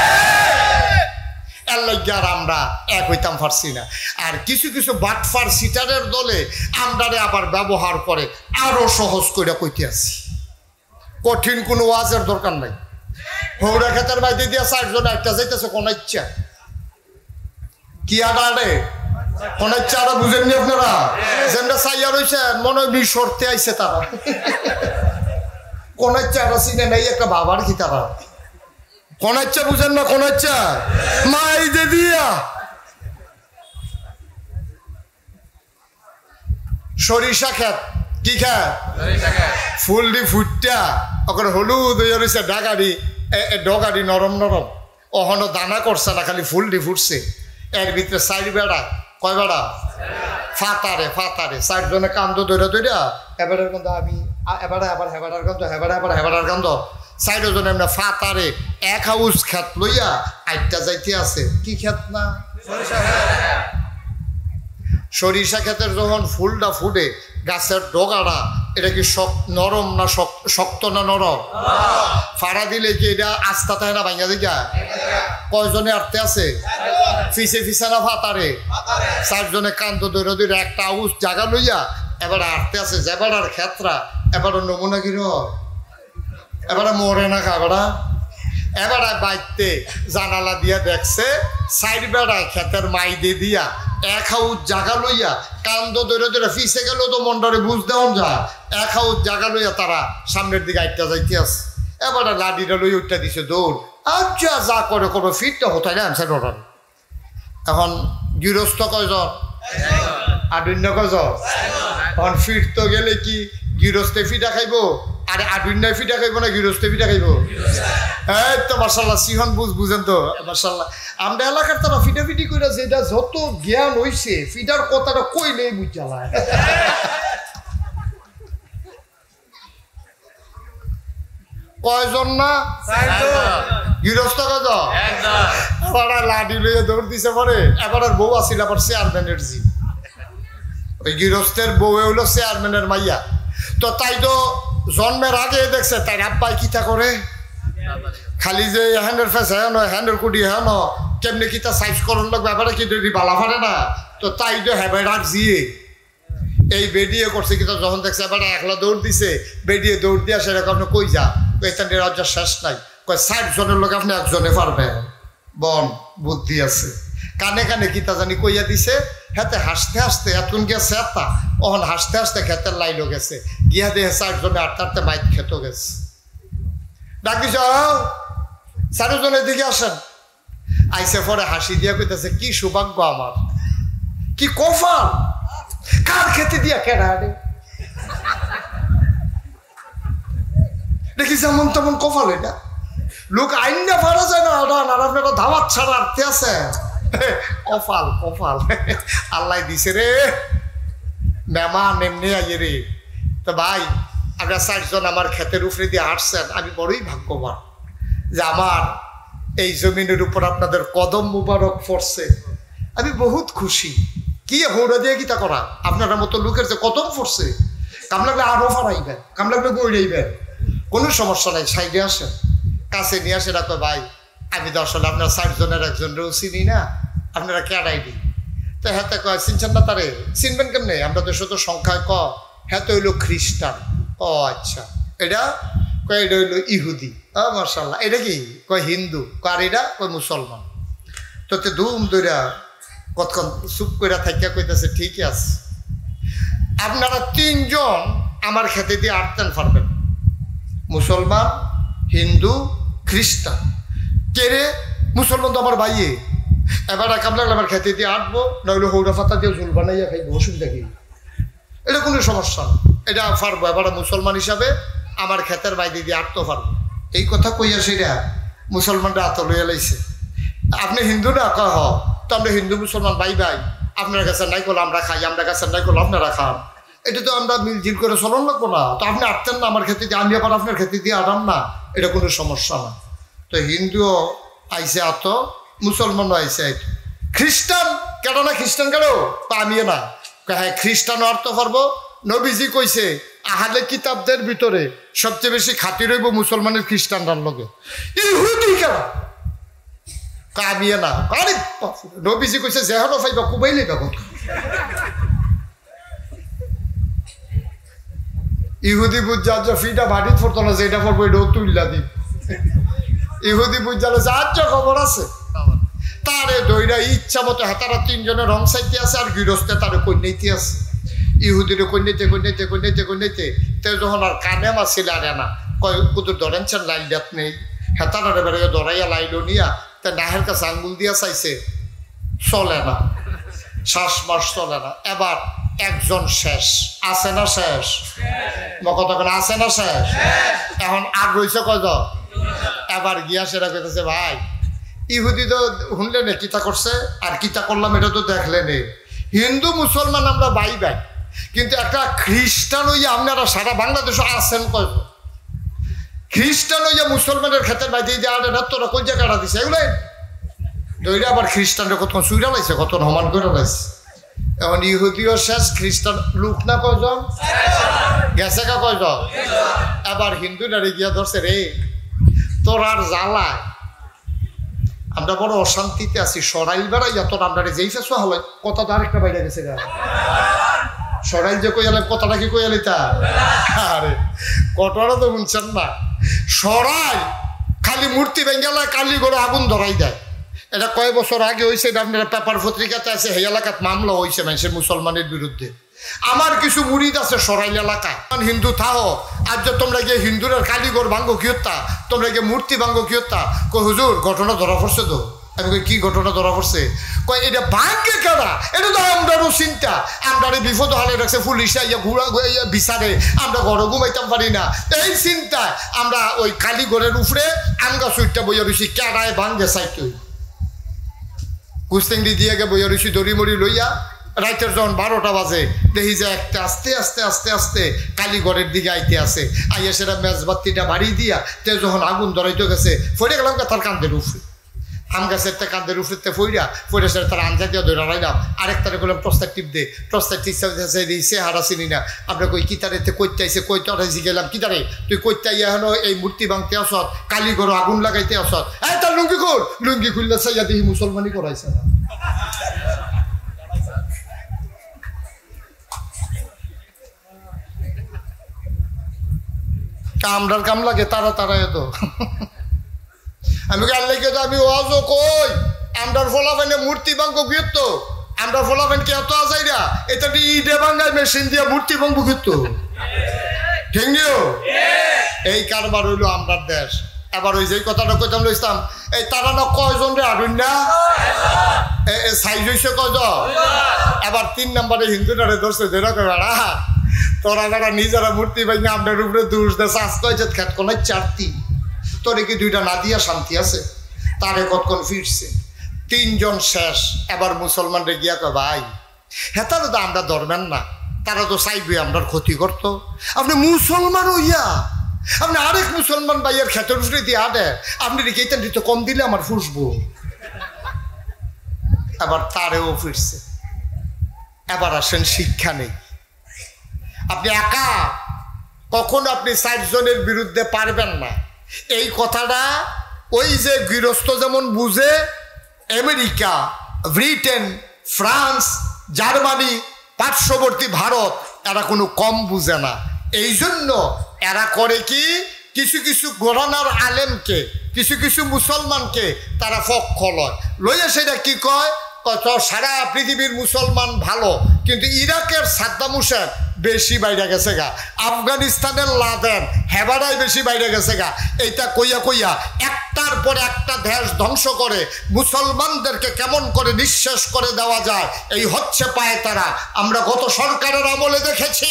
এর লাগে আর আমরা এক হইতাম পারছি না। আর কিছু কিছু বাটফার সিটারের দলে আমরারে আবার ব্যবহার করে আরো সহজ করে কইতে আছি। কঠিন কোনো ওয়াজের দরকার নাই। হৌরা খেতের বাইরে দিয়া 4 জন একটা যাইতেছে কোন ইচ্ছা কি আডারে কোন ইচ্ছা আরো বুঝেননি আপনারা? যেটা চাইয়া রয়েছে মনে হয় মিশরতে আইছে তারা, কোন ইচ্ছা আরো চিনে নাই একটা বাবার কি তারা, কোন ইচ্ছা বুঝেন না? কোন ইচ্ছা মাই দে দিয়া সরিষা খেত, কি খেত? ফুল দি ফুটটা ওখানে হলুদ হয়ে রয়েছে, ডাগাড়ি ডগাড়ি নরম নরম, ওখানে দানা করছে না, খালি ফুল দি ফুটছে। এর ভিতরে 4 বেড়া, কয় বেড়া? ফাতারে ফাতারে 4 জনে কান্দ ধরে ধরে এবারের কান্দ আমি এবারে আবার হেবাড়ার কান্দ, হেবাড়া আবার হেবাড়ার কান্দ, 4 জনে আমরা ফাতারে এক হাউস খেত লইয়া আইটা যাইতে আছে। কি খেত না? সরিষা ক্ষেতের যখন ফুলটা ফুটে গাছের ডগাটা এটা কি নরম না শক্ত না নরম? ফাড়া দিলে কি এটা আস্তা থাকে না ভাঙা দিকা? কয়জনে আটতে আছে? ফিসে ফিসা না ফাতারে 4 জনে কান্দ ধরে ধরে একটা আউস জায়গা লইয়া এবার আটতে আছে। যেবার ক্ষেত্রা এবার নমুনা কির এবারে মরে না খাবারা, এবারে বাইতে জানালা দিয়া দেখছে 4 বেড়ায় ক্ষেতের মাইদে দিয়া এক হাউস জাগা লইয়া কান্দ ধরে ধরে ফিসে গেল তো মন্ডারে বুঝ দেওয়া যায়, এক হাউস জাগা লইয়া তারা সামনের দিকে আইটা যাইতে আছে। এবারে লাডিটা লই উঠটা দিছে দৌড়, আচ্ছা যা করে কোনো ফিটটা হতাই না আনসার ওঠান। এখন গৃহস্থ কয়জন? আডুন্য কয়জন? এখন ফিট তো গেলে কি গৃহস্থে ফিটা খাইবো? আরে আডুন্যায় ফিটা খাইব না গৃহস্থে ফিটা খাইব? এই তো মার্শাল্লাহ সিহন বুঝেন তো মার্শাল্লাহ। আমরা এলাকার তারা ফিটাফিটি করে যেটা যত জ্ঞান হইছে ফিটার কথাটা কইলেই বুঝালায়। কয়জন না? গৃহস্থ কয়জন? আবার লাডি লইয়া দৌড় দিছে পরে। এবার আর বউ আসিল আবার চেয়ারম্যানের জি, ওই গৃহস্থের বউ হইলো চেয়ারম্যানের মাইয়া। তো তাই তো জন্মের আগে দেখছে তাই আব্বাই কিতা করে, খালি যে হ্যান্ডের ফেস হ্যাঁ হ্যান্ডের কুটি হ্যাঁ কেমনি কিতা সাইজ করুন লাগবে এবারে কি বালা ফারে না। তো তাই তো হ্যাঁ রাখ জিয়ে এই বেডিয়ে করছে কিন্তু যখন দেখছে এবারে একলা দৌড় দিছে, বেডিয়ে দৌড় দিয়ে সেরকম আপনি কই যা এখান রাজ্যের শেষ নাই, কয় 60 জনের লোক আপনি একজনে পারবেন। বন বুদ্ধি আছে, কানে কানে কিতা জানি কইয়া দিছে। হাতে হাসতে হাসতে এতক্ষণ গিয়া সেতা ওখান হাসতে হাসতে খেতের লাইলো গেছে, গিয়া দিয়ে 4 জনে আটটাতে মাইক খেতো গেছে। ডাক দিছ 4 জনের দিকে আসেন। আইসে পরে হাসি দিয়া কইতেছে কি সৌভাগ্য আমার, কি কফাল, কার খেতে দিয়া কেডা রে দেখি যেমন তেমন কফাল। এটা লোক আইন না পারা যায় না, আর আপনারা ধাওয়াত ছাড়া আর্থে আছে কফাল কফাল আল্লাহ দিছে রে মেহমান এমনি আইয়ে রে। তো ভাই আপনারা 4 জন আমার ক্ষেতের উপরে দিয়ে হাঁটছেন, আমি বড়ই ভাগ্যবান যে আমার এই জমিনের উপর আপনাদের কদম মুবারক পড়ছে। আমি বহুত খুশি। কি হৌড়া দিয়ে গীতা করা, আপনারা মতো লোকের যে কদম পড়ছে, কাম লাগলে আরো ফারাইবেন, কাম লাগলে গড়াইবেন, কোনো সমস্যা নাই। সাইডে আসেন, কাছে নিয়ে আসে রাখো ভাই আমি তো আসলে আপনার 4 জনের একজনেরও চিনি না, আপনারা কেডাই দিন। তো হ্যাঁ কয় চিনছেন না তারে, চিনবেন কেমনে, আমরা তো শুধু সংখ্যায় হ্যাঁ তো হইলো খ্রিস্টান। ও আচ্ছা, এটা কয় এটা হইলো ইহুদি। মাশাআল্লাহ। এটা কি কয় হিন্দু, কার এটা কয় মুসলমান। তো ধুম দইরা কতক্ষণ চুপ করে থাকিয়া কইতেছে ঠিকই আছে, আপনারা 3 জন আমার খেতে দিয়ে আটতেন পারবেন, মুসলমান, হিন্দু, খ্রিস্টান। কে রে? মুসলমান তো আমার ভাইয়ে। এবার কাম লাগলে আমার খেতে দিয়ে আটবো, নইলে হৌড়া পাতা দিয়ে ঝুল বানাইয়া খাইবো, অসুবিধা কি? এটা কোনো সমস্যা না, এটা পারবো। এবার মুসলমান হিসাবে আমার ক্ষেতের বাইরে দিয়ে আটতে পারবো। এই কথা কইয়া সেটা মুসলমানরা আত লইয়া লাইছে। আপনি হিন্দু না? কহ তো আমরা হিন্দু মুসলমান ভাই ভাই, আপনার কাছে নাই করলো আমরা খাই, আমরা কাছে নাই করলো আপনারা খান, এটা তো আমরা মিলজিল করে চলন লাগবো না? তো আপনি আটতেন না আমার খেতে দিয়ে, আমি আবার আপনার খেতে দিয়ে আটাম না, এটা কোনো সমস্যা না। তো হিন্দুও আইসে আত, মুসলমানও আইসে আইত, খ্রিস্টান কেন না? খ্রিস্টান কেন? আমিও না। হ্যাঁ খ্রিস্টানও অর্থ পারবো। নবীজি কইছে আহলে কিতাবদের ভিতরে সবচেয়ে বেশি খাতির হইব মুসলমানের খ্রিস্টানরার লগে। ইহুদি কেন? কামিয়ে না। আরে নবীজি কইছে যেহানো পাইবা কুবাইলে কখন। ইহুদি বুঝার যে ফিটা বাড়িত পড়তো না, যেটা পড়বো এটাও তুইলা দিই। ইহুদি বুঝালো যে আজ খবর আছে, তারে দইরা ইচ্ছা মতো হাতারা 3 জনের রং সাইতে আছে, আর গৃহস্থে তারে কন্যাইতে আছে। ইহুদিরে কন্যাইতে কন্যাইতে কন্যাইতে কন্যাইতে তে যখন আর কানে মাছিল আর না কয় কুদুর ধরেনছেন লাইল দাঁত নেই, হেতারে বেড়ে ধরাইয়া লাইলো নিয়া তা নাহের কাছে আঙ্গুল দিয়া চাইছে, চলে না, শ্বাস মাস চলে না। এবার একজন শেষ, আছে না শেষ? কতক্ষণ আছে না শেষ? এখন আগ রয়েছে কয়জন? এবার গিয়া সেটা কইতেছে ভাই ইহুদি তো শুনলে নে কিতা করছে, আর কিতা করলাম এটা তো দেখলে নে। হিন্দু মুসলমান আমরা ভাই ভাই, কিন্তু একটা খ্রিস্টান হইয়া আপনারা সারা বাংলাদেশে আছেন কয়জন? খ্রিস্টান হইয়া মুসলমানের ক্ষেত্রে বাইতে দিয়ে আর এটা তোরা কোন জায়গাটা দিছে এগুলো দইরা আবার খ্রিস্টানরা কতক্ষণ সুইরা লাইছে, কত সমান করে লাইছে। এখন ইহুদিও শেষ, খ্রিস্টান লোক না কয়জন গেছে কা কয়জন? এবার হিন্দু নারী গিয়া ধরছে রে তোর আর জ্বালায় আমরা বড় অশান্তিতে আছি, সরাইল বেড়াইয়া তোর আমরা যেই ফেসো হলাই কথা তো আরেকটা বাইরে গেছে গা। সরাইল যে কইয়ালে কথাটা কি কইয়ালি তা? আরে কটরা তো শুনছেন না, সরাই খালি মূর্তি ভেঙ্গেলা কালি করে আগুন ধরাই দেয়। এটা কয়েক বছর আগে হয়েছে, এটা আপনারা পেপার পত্রিকাতে আছে, এই এলাকাত মামলা হয়েছে মানুষের মুসলমানের বিরুদ্ধে। আমার কিছু মুরিদ আছে সরাইল এলাকায়, হিন্দু থাও আর যে তোমরা গিয়ে হিন্দুর কালীঘর ভাঙ্গো কি হত্যা, তোমরা গিয়ে মূর্তি ভাঙ্গো কি হত্যা। কই হুজুর ঘটনা ধরা পড়ছে তো। আমি কই কি ঘটনা ধরা পড়ছে? কয় এটা ভাঙ্গে কেনা, এটা তো আমরারও চিন্তা, আমরা বিপদ হলে রাখছে পুলিশ ইয়া ঘুরা বিচারে, আমরা ঘরে ঘুমাইতাম পারি না। এই চিন্তায় আমরা ওই কালীঘরের উপরে আমগা সুইটটা বইয়া রয়েছি, কেডায় ভাঙ্গে চাইতে কুস্তেঙ্গি দিয়ে গে বইয়া রয়েছি দড়ি মড়ি লইয়া। রাইতের যখন 12টা বাজে দেখি যে একটা আস্তে আস্তে আস্তে আস্তে কালীঘরের দিকে আইতে আছে, আইয়া সেটা মেজবাতিটা বাড়ি দিয়া তে যখন আগুন ধরাইতে গেছে ফইরে গেলাম তার কান্দের উফরে, আম গাছের তে কান্দের উফরেতে ফইরা সেটা তার আঞ্জা দিয়ে ধরে রাইলাম। আরেকটারে বললাম টর্চটা টিপ দে, টর্চটা টিপছে দিয়েছে হারা চিনি না। আমরা কই কিতারেতে কইতে আইসে, কইতে আইসি গেলাম কিতারে তুই কইতে আইয়া হলো এই মূর্তি ভাঙতে আসত, কালীঘর আগুন লাগাইতে আসত। এই তার লুঙ্গি খুল, লুঙ্গি খুললে চাইয়া দেখি মুসলমানই করাইছে না। আমরার কাম লাগে তারা তারাই তো। আমি আল্লাহকে তো আমি ওয়াজও কই আমরার ফলাফাইনে মূর্তি ভাঙ্গো গিয়ত, আমরা ফলাফাইন কে এত আজাইরা এটা ইডে ভাঙ্গায় মেশিন দিয়ে মূর্তি ভাঙ্গো গিয়ত, ঠিক নিও। এই কারবার হইলো আমরার দেশ। এবার ওই যে কথাটা কইতাম ইসলাম এই তারা না কয়জন রে আড়ুন না সাইজ হইছে কয়জন এবার 3 নম্বরে হিন্দুটারে ধরছে যেটা কয় বেড়া তোরা বেড়া নিজেরা মূর্তি ভাই না আপনার উপরে দোষ দেশ আজ কয়েছে খেত কোন চারটি তোরে কি 2টা না দিয়া শান্তি আছে তারে কতক্ষণ ফিরছে 3 জন শেষ এবার মুসলমানরে গিয়া কয় ভাই হেতারও তো আমরা ধরবেন না তারা তো চাইবে আমরা ক্ষতি করতো আপনি মুসলমান হইয়া আপনি আরেক মুসলমান ভাইয়ের ক্ষেতের উপরে দিয়ে আডে আপনি রেখে তো কম দিলে আমার ফুসবো এবার তারেও ফিরছে এবার আসেন শিক্ষা নেই আপনি একা কখনো আপনি 4 জনের বিরুদ্ধে পারবেন না এই কথাটা ওই যে গৃহস্থ যেমন বুঝে আমেরিকা ব্রিটেন ফ্রান্স জার্মানি পার্শ্ববর্তী ভারত এরা কোনো কম বুঝে না এই জন্য এরা করে কি কিছু কিছু ঘরানার আলেমকে কিছু কিছু মুসলমানকে তারা পক্ষ লইয়া সেটা কি কয় সারা পৃথিবীর মুসলমান ভালো কিন্তু ইরাকের সাদ্দাম হুসেন বেশি বাইরে গেছে গা আফগানিস্তানের লাদেন হেবারাই বেশি বাইরে গেছে গা এইটা কইয়া কইয়া একটার পর একটা দেশ ধ্বংস করে মুসলমানদেরকে কেমন করে নিঃশেষ করে দেওয়া যায় এই হচ্ছে পায় তারা আমরা গত সরকারের আমলে দেখেছি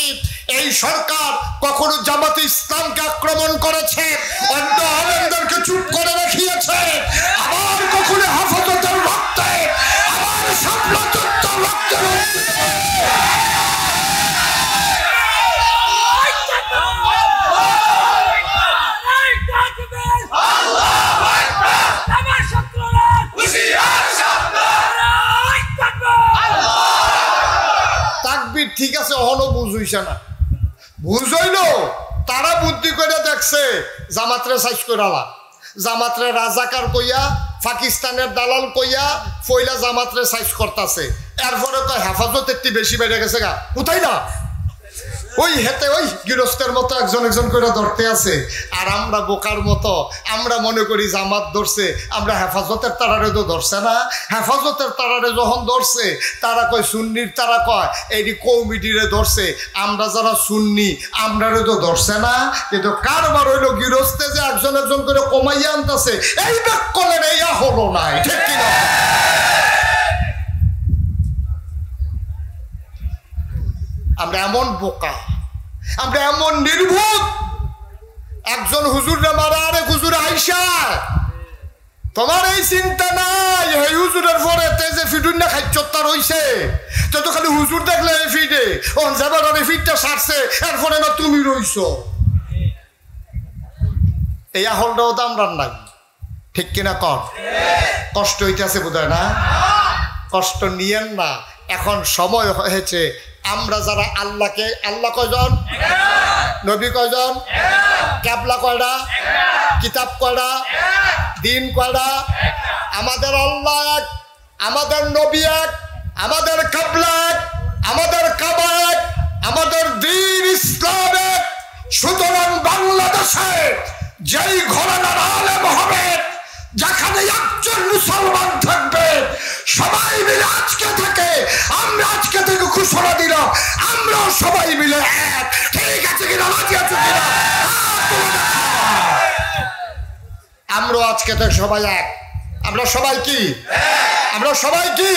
এই সরকার কখনো জামাতে ইসলামকে আক্রমণ করেছে অন্য আলেমদেরকে চুপ করে রাখিয়েছে আবার কখনো হেফাজতের রক্তে আবার সামলাতুত্তর রক্তে তাকবীর ঠিক আছে অহনো বুঝইছে না বুঝইল তারা বুদ্ধি করে দেখছে জামাতরে সাইজ করালা জামাতরে রাজাকার কইয়া পাকিস্তানের দালাল কইয়া ফইলা জামাতরে সাইজ করতেছে এরপরে কয় হেফাজত একটি বেশি বেড়ে গেছে গা কোথায় না ওই হেতে ওই গৃহস্থের মতো একজন একজন করে ধরতে আছে আর আমরা বোকার মতো আমরা মনে করি জামাত ধরছে আমরা হেফাজতের তারারে তো ধরছে না হেফাজতের তারারে যখন ধরছে তারা কয় সুন্নির তারা কয় এটি কৌমিটিরে ধরছে আমরা যারা সুন্নি আমরারে তো ধরছে না কিন্তু কারবার হইলো গৃহস্থে যে একজন একজন করে কমাইয়া আনতেছে এই ব্যাকলের এইয়া হলো না ঠিক কিনা আমরা এমন বোকা আমরা এমন নির্ভুল একজন হুজুরে মারা আরেক হুজুর আইসা তোমার এই চিন্তা নাই এই হুজুরের পরে তেজে ফিডুন না খাইচত্তা রইছে তো তো খালি হুজুর দেখলে এই ফিডে ও যাবার এই ফিডটা সারছে এরপরে না তুমি রইছো এই আহলটাও তো আমরা নাই ঠিক কিনা কর কষ্ট হইতেছে বোধহয় না কষ্ট নিয়েন না এখন সময় হয়েছে আমরা যারা আল্লাহকে আল্লাহ কয়জন নবী কয়জন কিবলা কয়টা কিতাব কয়টা দিন কয়টা আমাদের আল্লাহ এক আমাদের নবী এক আমাদের কিবলা এক আমাদের কাবা এক আমাদের দিন ইসলাম এক সুতরাং বাংলাদেশে যেই ঘরানার আলেম হবে যেখানে একজন মুসলমান থাকবে সবাই মিলে আজকে থেকে আমরা আজকে থেকে ঘোষণা দিলাম আমরা সবাই মিলে এক ঠিক আছে কিনা রাজি আছো কিনা আমরা আজকে থেকে সবাই এক আমরা সবাই কি আমরা সবাই কি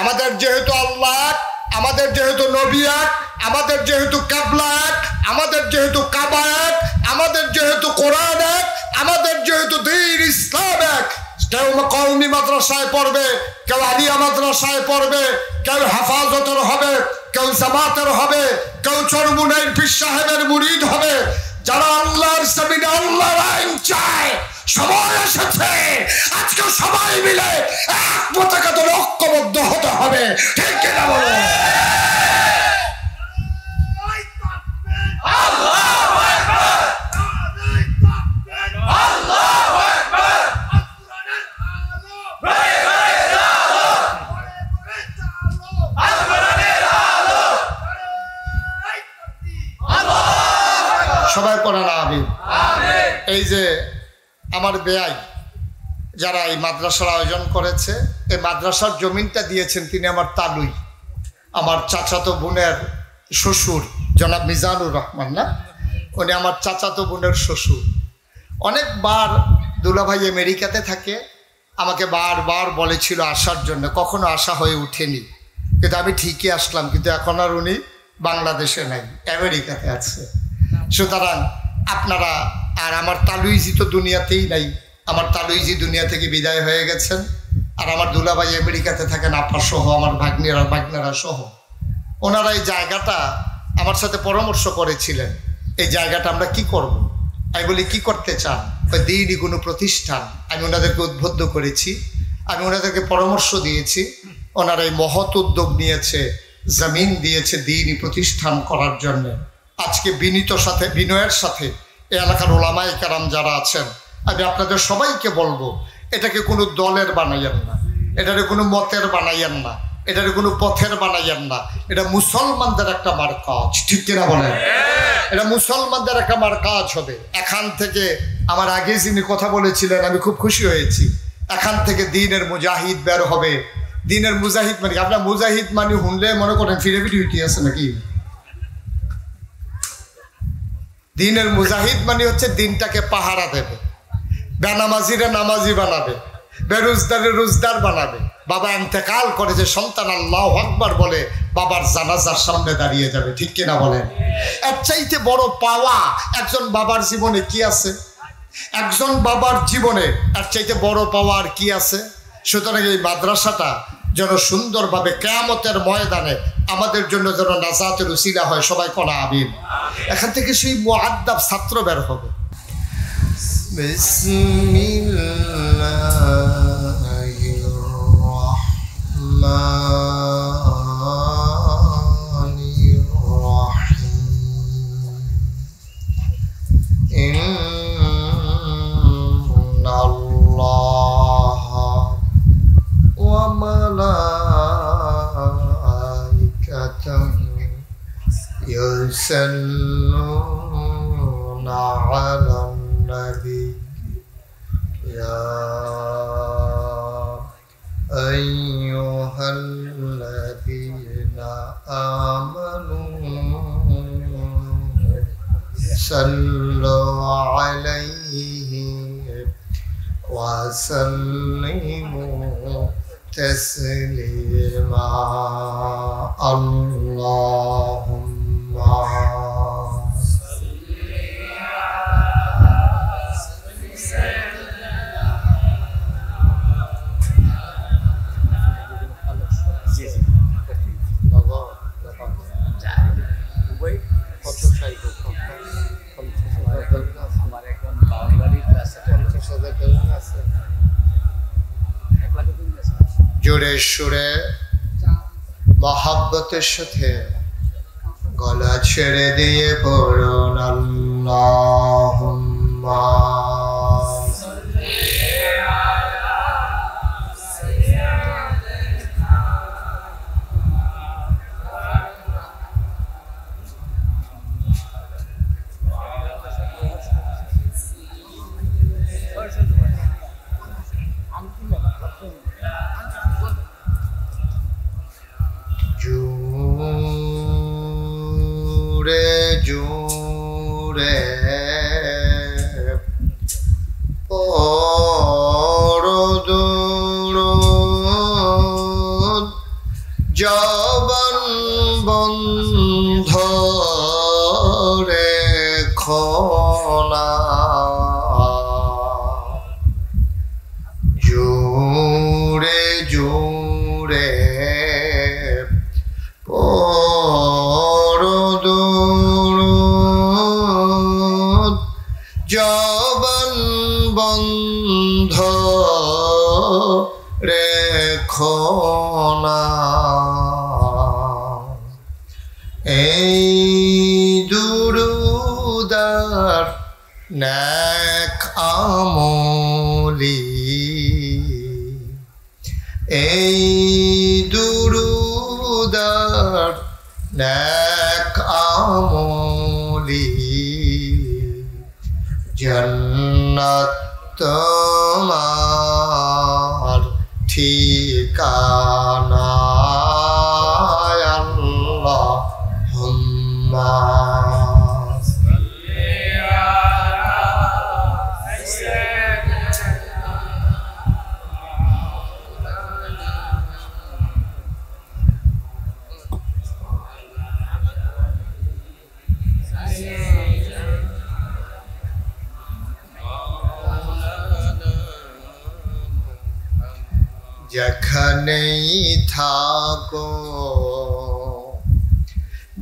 আমাদের যেহেতু আল্লাহ এক আমাদের যেহেতু নবী এক আমাদের যেহেতু কিবলা এক আমাদের যেহেতু কাবা এক আমাদের যেহেতু কোরআন এক আমাদের যেহেতু দিন ইসলাম এক কেউ কওমি মাদ্রাসায় পড়বে কেউ আলিয়া মাদ্রাসায় পড়বে কেউ হেফাজতের হবে কেউ জামাতের হবে কেউ চরমুনাইর পীর সাহেবের মুরিদ হবে যারা আল্লাহর জমিনে আল্লাহর আইন চায় সময় এসেছে আজকে সবাই মিলে এক পতাকা ধরে ঐক্যবদ্ধ হতে হবে ঠিক কিনা বলো সবাই পড়ে না আমি এই যে আমার বেয়াই যারা এই মাদ্রাসার আয়োজন করেছে এই মাদ্রাসার জমিনটা দিয়েছেন তিনি আমার তালুই আমার চাচাতো বোনের শ্বশুর জনাব মিজানুর রহমান না উনি আমার চাচাতো বোনের শ্বশুর অনেকবার দুলাভাই আমেরিকাতে থাকে, আমাকে বারবার বলেছিল আসার জন্য, কখনো আসা হয়ে ওঠেনি, কিন্তু আমি ঠিকই আসলাম। কিন্তু এখন আর উনি বাংলাদেশে নাই, আমেরিকাতে আছে। সুতরাং আপনারা আর আমার তালুইজি তো দুনিয়াতেই নাই, আমার তালুইজি দুনিয়া থেকে বিদায় হয়ে গেছেন। আর আমার দুলাভাই আমেরিকাতে থাকেন, আপা সহ, আমার ভাগ্নেরা সহ। ওনারা এই জায়গাটা আমার সাথে পরামর্শ করেছিলেন, এই জায়গাটা আমরা কি করব। আমি বলি কি করতে চান? ওই দিনই কোনো প্রতিষ্ঠান। আমি ওনাদেরকে উদ্বুদ্ধ করেছি, আমি ওনাদেরকে পরামর্শ দিয়েছি। ওনারা এই মহৎ উদ্যোগ নিয়েছে, জমিন দিয়েছে দিনই প্রতিষ্ঠান করার জন্য। আজকে বিনয়ের সাথে এই এলাকার ওলামায়ে কেরাম যারা আছেন, আমি আপনাদের সবাইকে বলবো, এটাকে কোনো দলের বানাইয়েন না, এটাকে কোনো মতের বানাইয়েন না, এটাকে কোনো পথের বানাইয়েন না। এটা মুসলমানদের একটা মার্কাজ, ঠিক কিনা বলেন? এটা মুসলমানদের একটা মার্কাজ হবে। এখান থেকে আমার আগে যিনি কথা বলেছিলেন, আমি খুব খুশি হয়েছি। এখান থেকে দিনের মুজাহিদ বের হবে। দিনের মুজাহিদ মানে আপনার মুজাহিদ মানে শুনলে মনে করেন ফিরে ফিরে আছে নাকি? দিনের মুজাহিদ মানে হচ্ছে দিনটাকে পাহারা দেবে, বেনামাজিরা নামাজি বানাবে, বেরোজদারে রোজদার বানাবে। বাবা ইন্তেকাল করেছে, সন্তান আল্লাহু আকবার বলে বাবার জানাজার সামনে দাঁড়িয়ে যাবে, ঠিক কিনা বলেন? এর চাইতে বড় পাওয়া একজন বাবার জীবনে কি আছে? একজন বাবার জীবনে এর চাইতে বড় পাওয়া আর কি আছে? সুতরাং এই মাদ্রাসাটা যেন সুন্দরভাবে কিয়ামতের ময়দানে আমাদের জন্য যেন নাজাতের উসিলা হয়, সবাই কোনা আমিন। এখান থেকে সেই মুআদ্দাব ছাত্র বের হবে। يصلون على النبي يا أيها الذين آمنوا صلوا عليه وسلموا تسليما اللهم জোরে সুরে মহাব্বতের সাথে গলা ছেড়ে দিয়ে পড়ুন আল্লাহুম্মা জুড়ে পরদুরুদ জবান বন্ধ রেখোনা জুড়ে জুড়ে জবান বন্ধ রেখোনা এই দুরুদার নেক আমলি এই দুরুদার নেক আমলি জান্নাত তোমার ঠিকানা আল্লাহুম্মা যেখানেই থাকো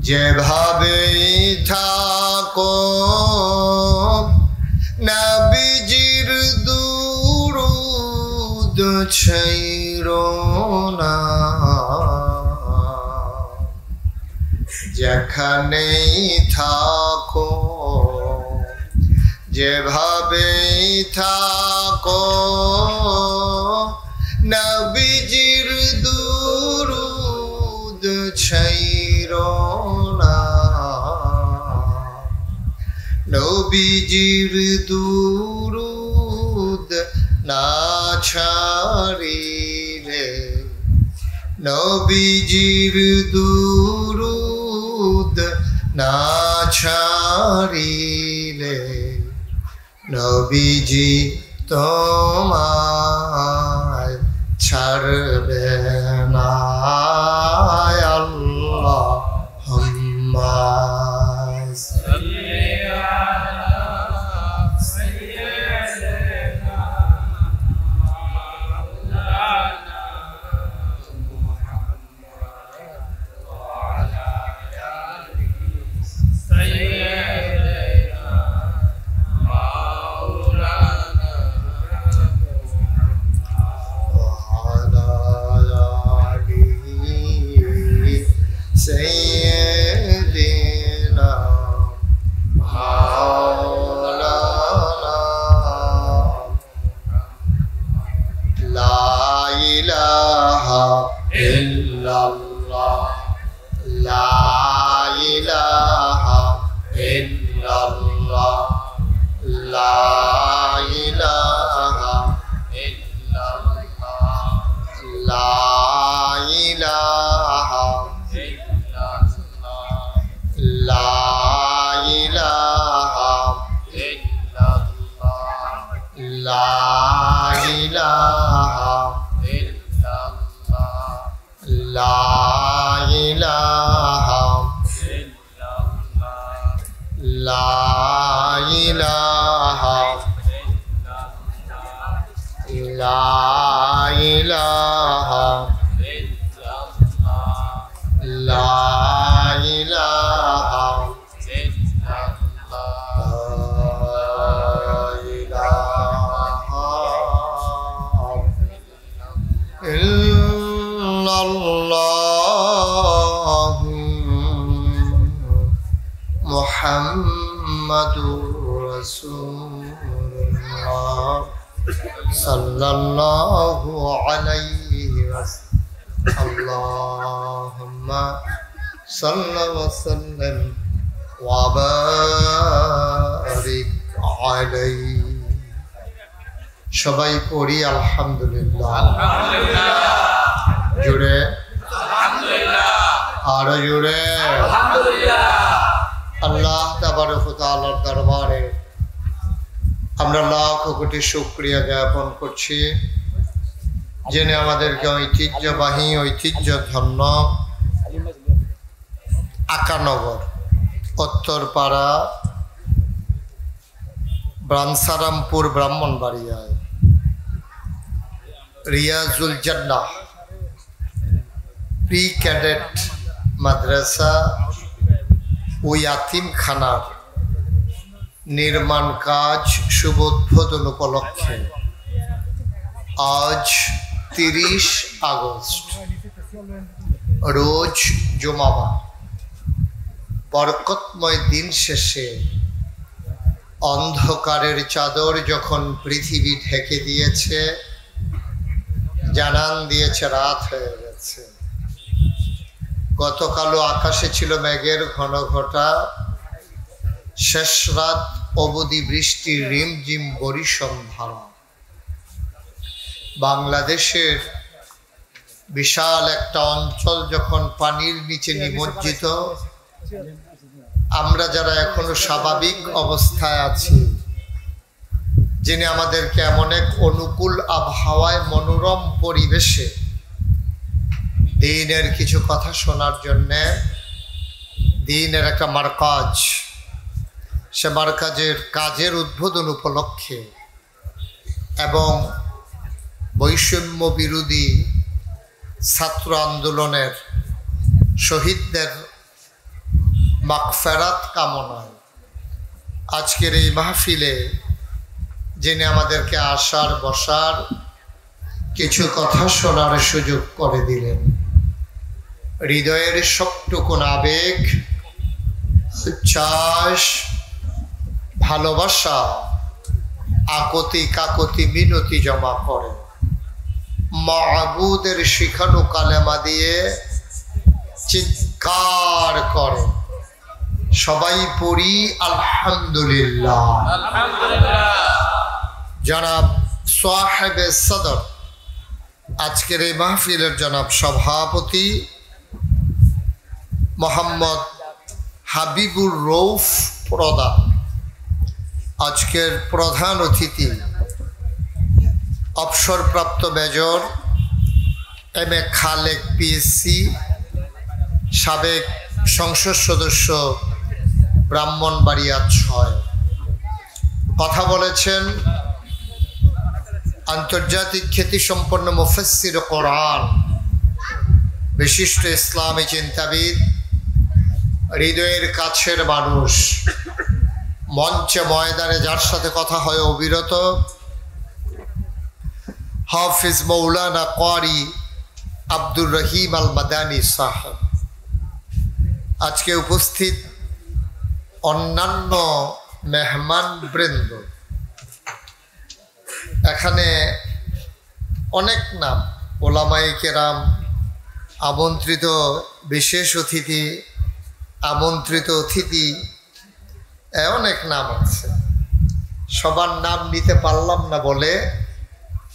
যেভাবেই থাকো নবীজির দুরূদ ছাইরো না যেখানেই থাকো যেভাবেই থাকো নবীজির দুরূদ ছাইরো না নবীজির দুরূদ না ছাড়িলে নবীজির দুরূদ না ছাড়িলে নবীজি তোমায় ছাড়বে না আল্লাহুম্মা سيدنا مولانا لا إله إلا الله لا إله إلا الله لا إله إلا الله لا إله لا إله إلا الله لا إله إلا الله لا إله إلا الله لا إله لا إله لا إله إلا الله محمد رسول الله صلى الله عليه وسلم اللهم صل وسلم وبارك عليه সবাই পড়ি আলহামদুলিল্লাহ জুড়ে আরো জুড়ে আল্লাহ তাবারক ওয়া তাআলার দরবারে আমরা লাখ কোটি শুকরিয়া জ্ঞাপন করছি যিনি আমাদেরকে ঐতিহ্যবাহী ঐতিহ্যধন্য আকানগর উত্তরপাড়া ব্রাহ্মসারামপুর ব্রাহ্মণবাড়িয়ায় রিয়াজুল জান্নাহ প্রি ক্যাডেট মাদ্রাসা ও ইয়াতিমখানার নির্মাণ কাজ শুভ উদ্বোধন উপলক্ষে আজ 30 আগস্ট রোজ জুমাবার বরকতময় দিন শেষে অন্ধকারের চাদর যখন পৃথিবী ঢেকে দিয়েছে জানান দিয়েছে রাত হয়ে গেছে গতকালও আকাশে ছিল মেঘের ঘন ঘটা শেষ রাত অবধি বৃষ্টির রিমঝিম বরিশম ধারা বাংলাদেশের বিশাল একটা অঞ্চল যখন পানির নিচে নিমজ্জিত আমরা যারা এখনো স্বাভাবিক অবস্থায় আছি যিনি আমাদেরকে এমন এক অনুকূল আবহাওয়ায় মনোরম পরিবেশে দ্বীনের কিছু কথা শোনার জন্যে দ্বীনের একটা মারকাজ সে মারকাজের কাজের উদ্বোধন উপলক্ষে এবং বৈষম্য বিরোধী ছাত্র আন্দোলনের শহীদদের মাগফিরাত কামনায় আজকের এই মাহফিলে যিনি আমাদেরকে আসার বসার কিছু কথা শোনার সুযোগ করে দিলেন, হৃদয়ের সবটুকুন আবেগ, উচ্ছ্বাস, ভালোবাসা, আকতি কাকতি মিনতি জমা করে মাবুদের শিখানো কালেমা দিয়ে চিৎকার করে সবাই পড়ি আলহামদুলিল্লাহ। জনাব সাহেবে সদর, আজকের এই মাহফিলের জনাব সভাপতি মোহাম্মদ হাবিবুর রৌফ প্রধান, আজকের প্রধান অতিথি অবসরপ্রাপ্ত major M A Khalek PSC, সাবেক সংসদ সদস্য ব্রাহ্মণবাড়িয়া ৬। কথা বলেছেন আন্তর্জাতিক খ্যাতিসম্পন্ন মুফাসসির কোরআন, বিশিষ্ট ইসলামী চিন্তাবিদ, হৃদয়ের কাছের মানুষ, মঞ্চে ময়দানে যার সাথে কথা হয় অবিরত, হাফিজ মৌলানা ক্বারি আব্দুর রহিম আল মাদানী সাহেব। আজকে উপস্থিত অন্যান্য মেহমান বৃন্দ, এখানে অনেক নাম, ওলামায়ে কেরাম, আমন্ত্রিত বিশেষ অতিথি, আমন্ত্রিত অতিথি, অনেক নাম আছে। সবার নাম নিতে পারলাম না বলে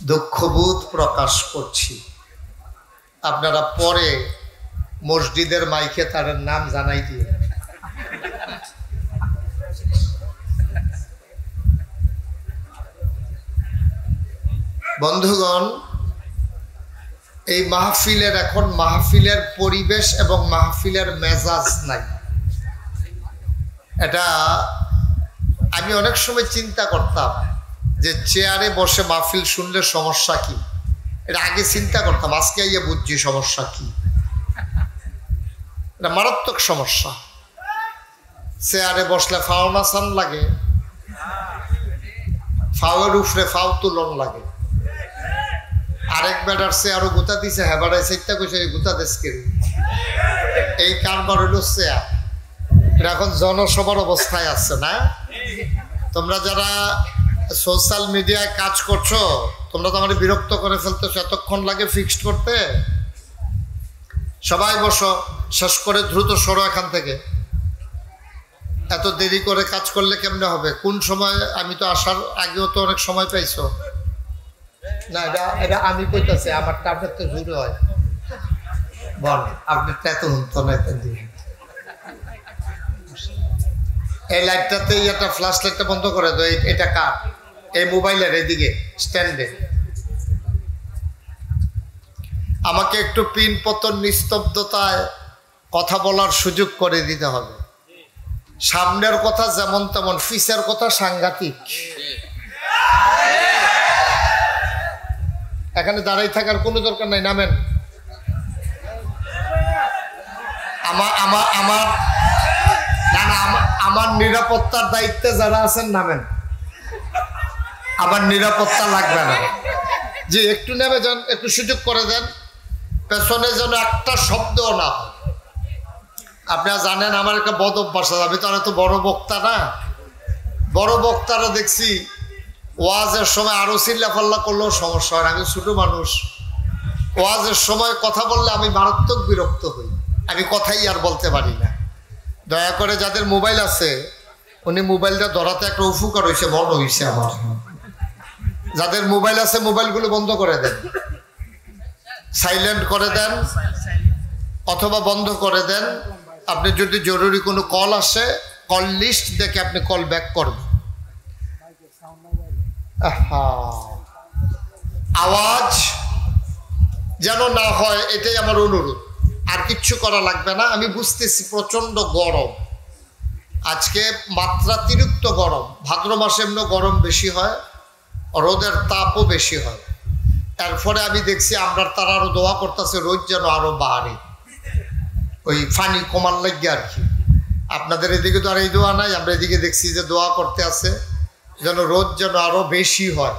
দুঃখবোধ প্রকাশ করছি। আপনারা পরে মসজিদের মাইকে তার নাম জানাই দিয়ে। বন্ধুগণ, এই মাহফিলের এখন মাহফিলের পরিবেশ এবং মাহফিলের মেজাজ নাই। এটা আমি অনেক সময় চিন্তা করতাম যে চেয়ারে বসে মাহফিল শুনলে সমস্যা কি, এটা আগে চিন্তা করতাম, আজকে আইয়া বুঝছি সমস্যা কি। এটা মারাত্মক সমস্যা। চেয়ারে বসলে ফাও নাচান লাগে, ফাওয়ের উপরে ফাও তুলন লাগে। আরেক বেটার চেয়ারও গুতা দিছে, হ্যাঁ বেড়ায় চেষ্টা করছে গুতা দেশকে, এই কারবার হইল চেয়ার। এটা এখন জনসভার অবস্থায় আছে না? তোমরা যারা সোশ্যাল মিডিয়ায় কাজ করছো, তোমরা তো আমার বিরক্ত করে ফেলতেছো। এতক্ষণ লাগে ফিক্সড করতে? সবাই বসো, শেষ করে দ্রুত সরো এখান থেকে। এত দেরি করে কাজ করলে কেমনে হবে? কোন সময়? আমি তো আসার আগেও তো অনেক সময় পাইছো না। এটা আমি কইতাছি, আমারটা আপনার তো জুড়ে হয়। বল, আপনারটা এত হুন্ত না। এই লাইটটাতে একটা ফ্ল্যাশ লাইটটা বন্ধ করে দাও। এটা কার? এই মোবাইলের এদিকে স্ট্যান্ডে। আমাকে একটু পিন পতন নিস্তব্ধতায় কথা বলার সুযোগ করে দিতে হবে। সামনের কথা যেমন তেমন, পিছের কথা সাংঘাতিক। এখানে দাঁড়াই থাকার কোনো দরকার নাই, নামেন। আমার নিরাপত্তার দায়িত্বে যারা আছেন নামেন। আমার নিরাপত্তা লাগবে না। যে একটু নেমে যান, একটু সুযোগ করে দেন, পেছনে যেন একটা শব্দও না হয়। আপনারা জানেন আমার একটা বদ অভ্যাস আছে, আমি তো আর এত বড় বক্তা না। বড় বক্তারা দেখছি ওয়াজের সময় আরো চিল্লাফাল্লা করলেও সমস্যা হয় না। আমি ছোট মানুষ, ওয়াজের সময় কথা বললে আমি মারাত্মক বিরক্ত হই, আমি কথাই আর বলতে পারি না। দয়া করে যাদের মোবাইল আছে, উনি মোবাইলটা ধরাতে একটা উপকার হয়েছে, মনে হয়েছে আমার। যাদের মোবাইল আছে মোবাইলগুলো বন্ধ করে দেন, সাইলেন্ট করে দেন অথবা বন্ধ করে দেন। আপনি যদি জরুরি কোনো কল আসে, কল লিস্ট দেখে আপনি কল ব্যাক করবেন। আওয়াজ যেন না হয়, এটাই আমার অনুরোধ। আর কিচ্ছু করা লাগবে না। আমি বুঝতেছি প্রচণ্ড গরম, আজকে মাত্রাতিরিক্ত গরম। ভাদ্র মাসে এমনি গরম বেশি হয়, রোদের তাপও বেশি হয়। এরপরে আমি দেখছি আমরা তারা আরো দোয়া করতেছে রোজ যেন আরো বাড়ে, ওই ফানি কমার লাগে আর কি। আপনাদের এদিকে তো আর এই দোয়া নাই, আমরা এদিকে দেখছি যে দোয়া করতে আছে যেন রোদ যেন আরো বেশি হয়,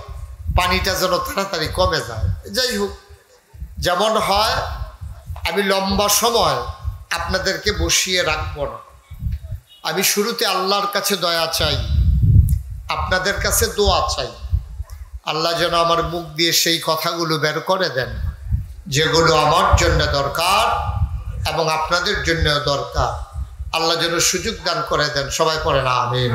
পানিটা যেন তাড়াতাড়ি কমে যায়। যাই হোক, যেমন হয় আমি লম্বা সময় আপনাদেরকে বসিয়ে রাখবো না। আমি শুরুতে আল্লাহর কাছে দয়া চাই, আপনাদের কাছে দোয়া চাই। আল্লাহ যেন আমার মুখ দিয়ে সেই কথাগুলো বের করে দেন যেগুলো আমার জন্য দরকার এবং আপনাদের জন্য দরকার। আল্লাহ যেন সুযোগ দান করে দেন। সবাই পড়েন আমিন।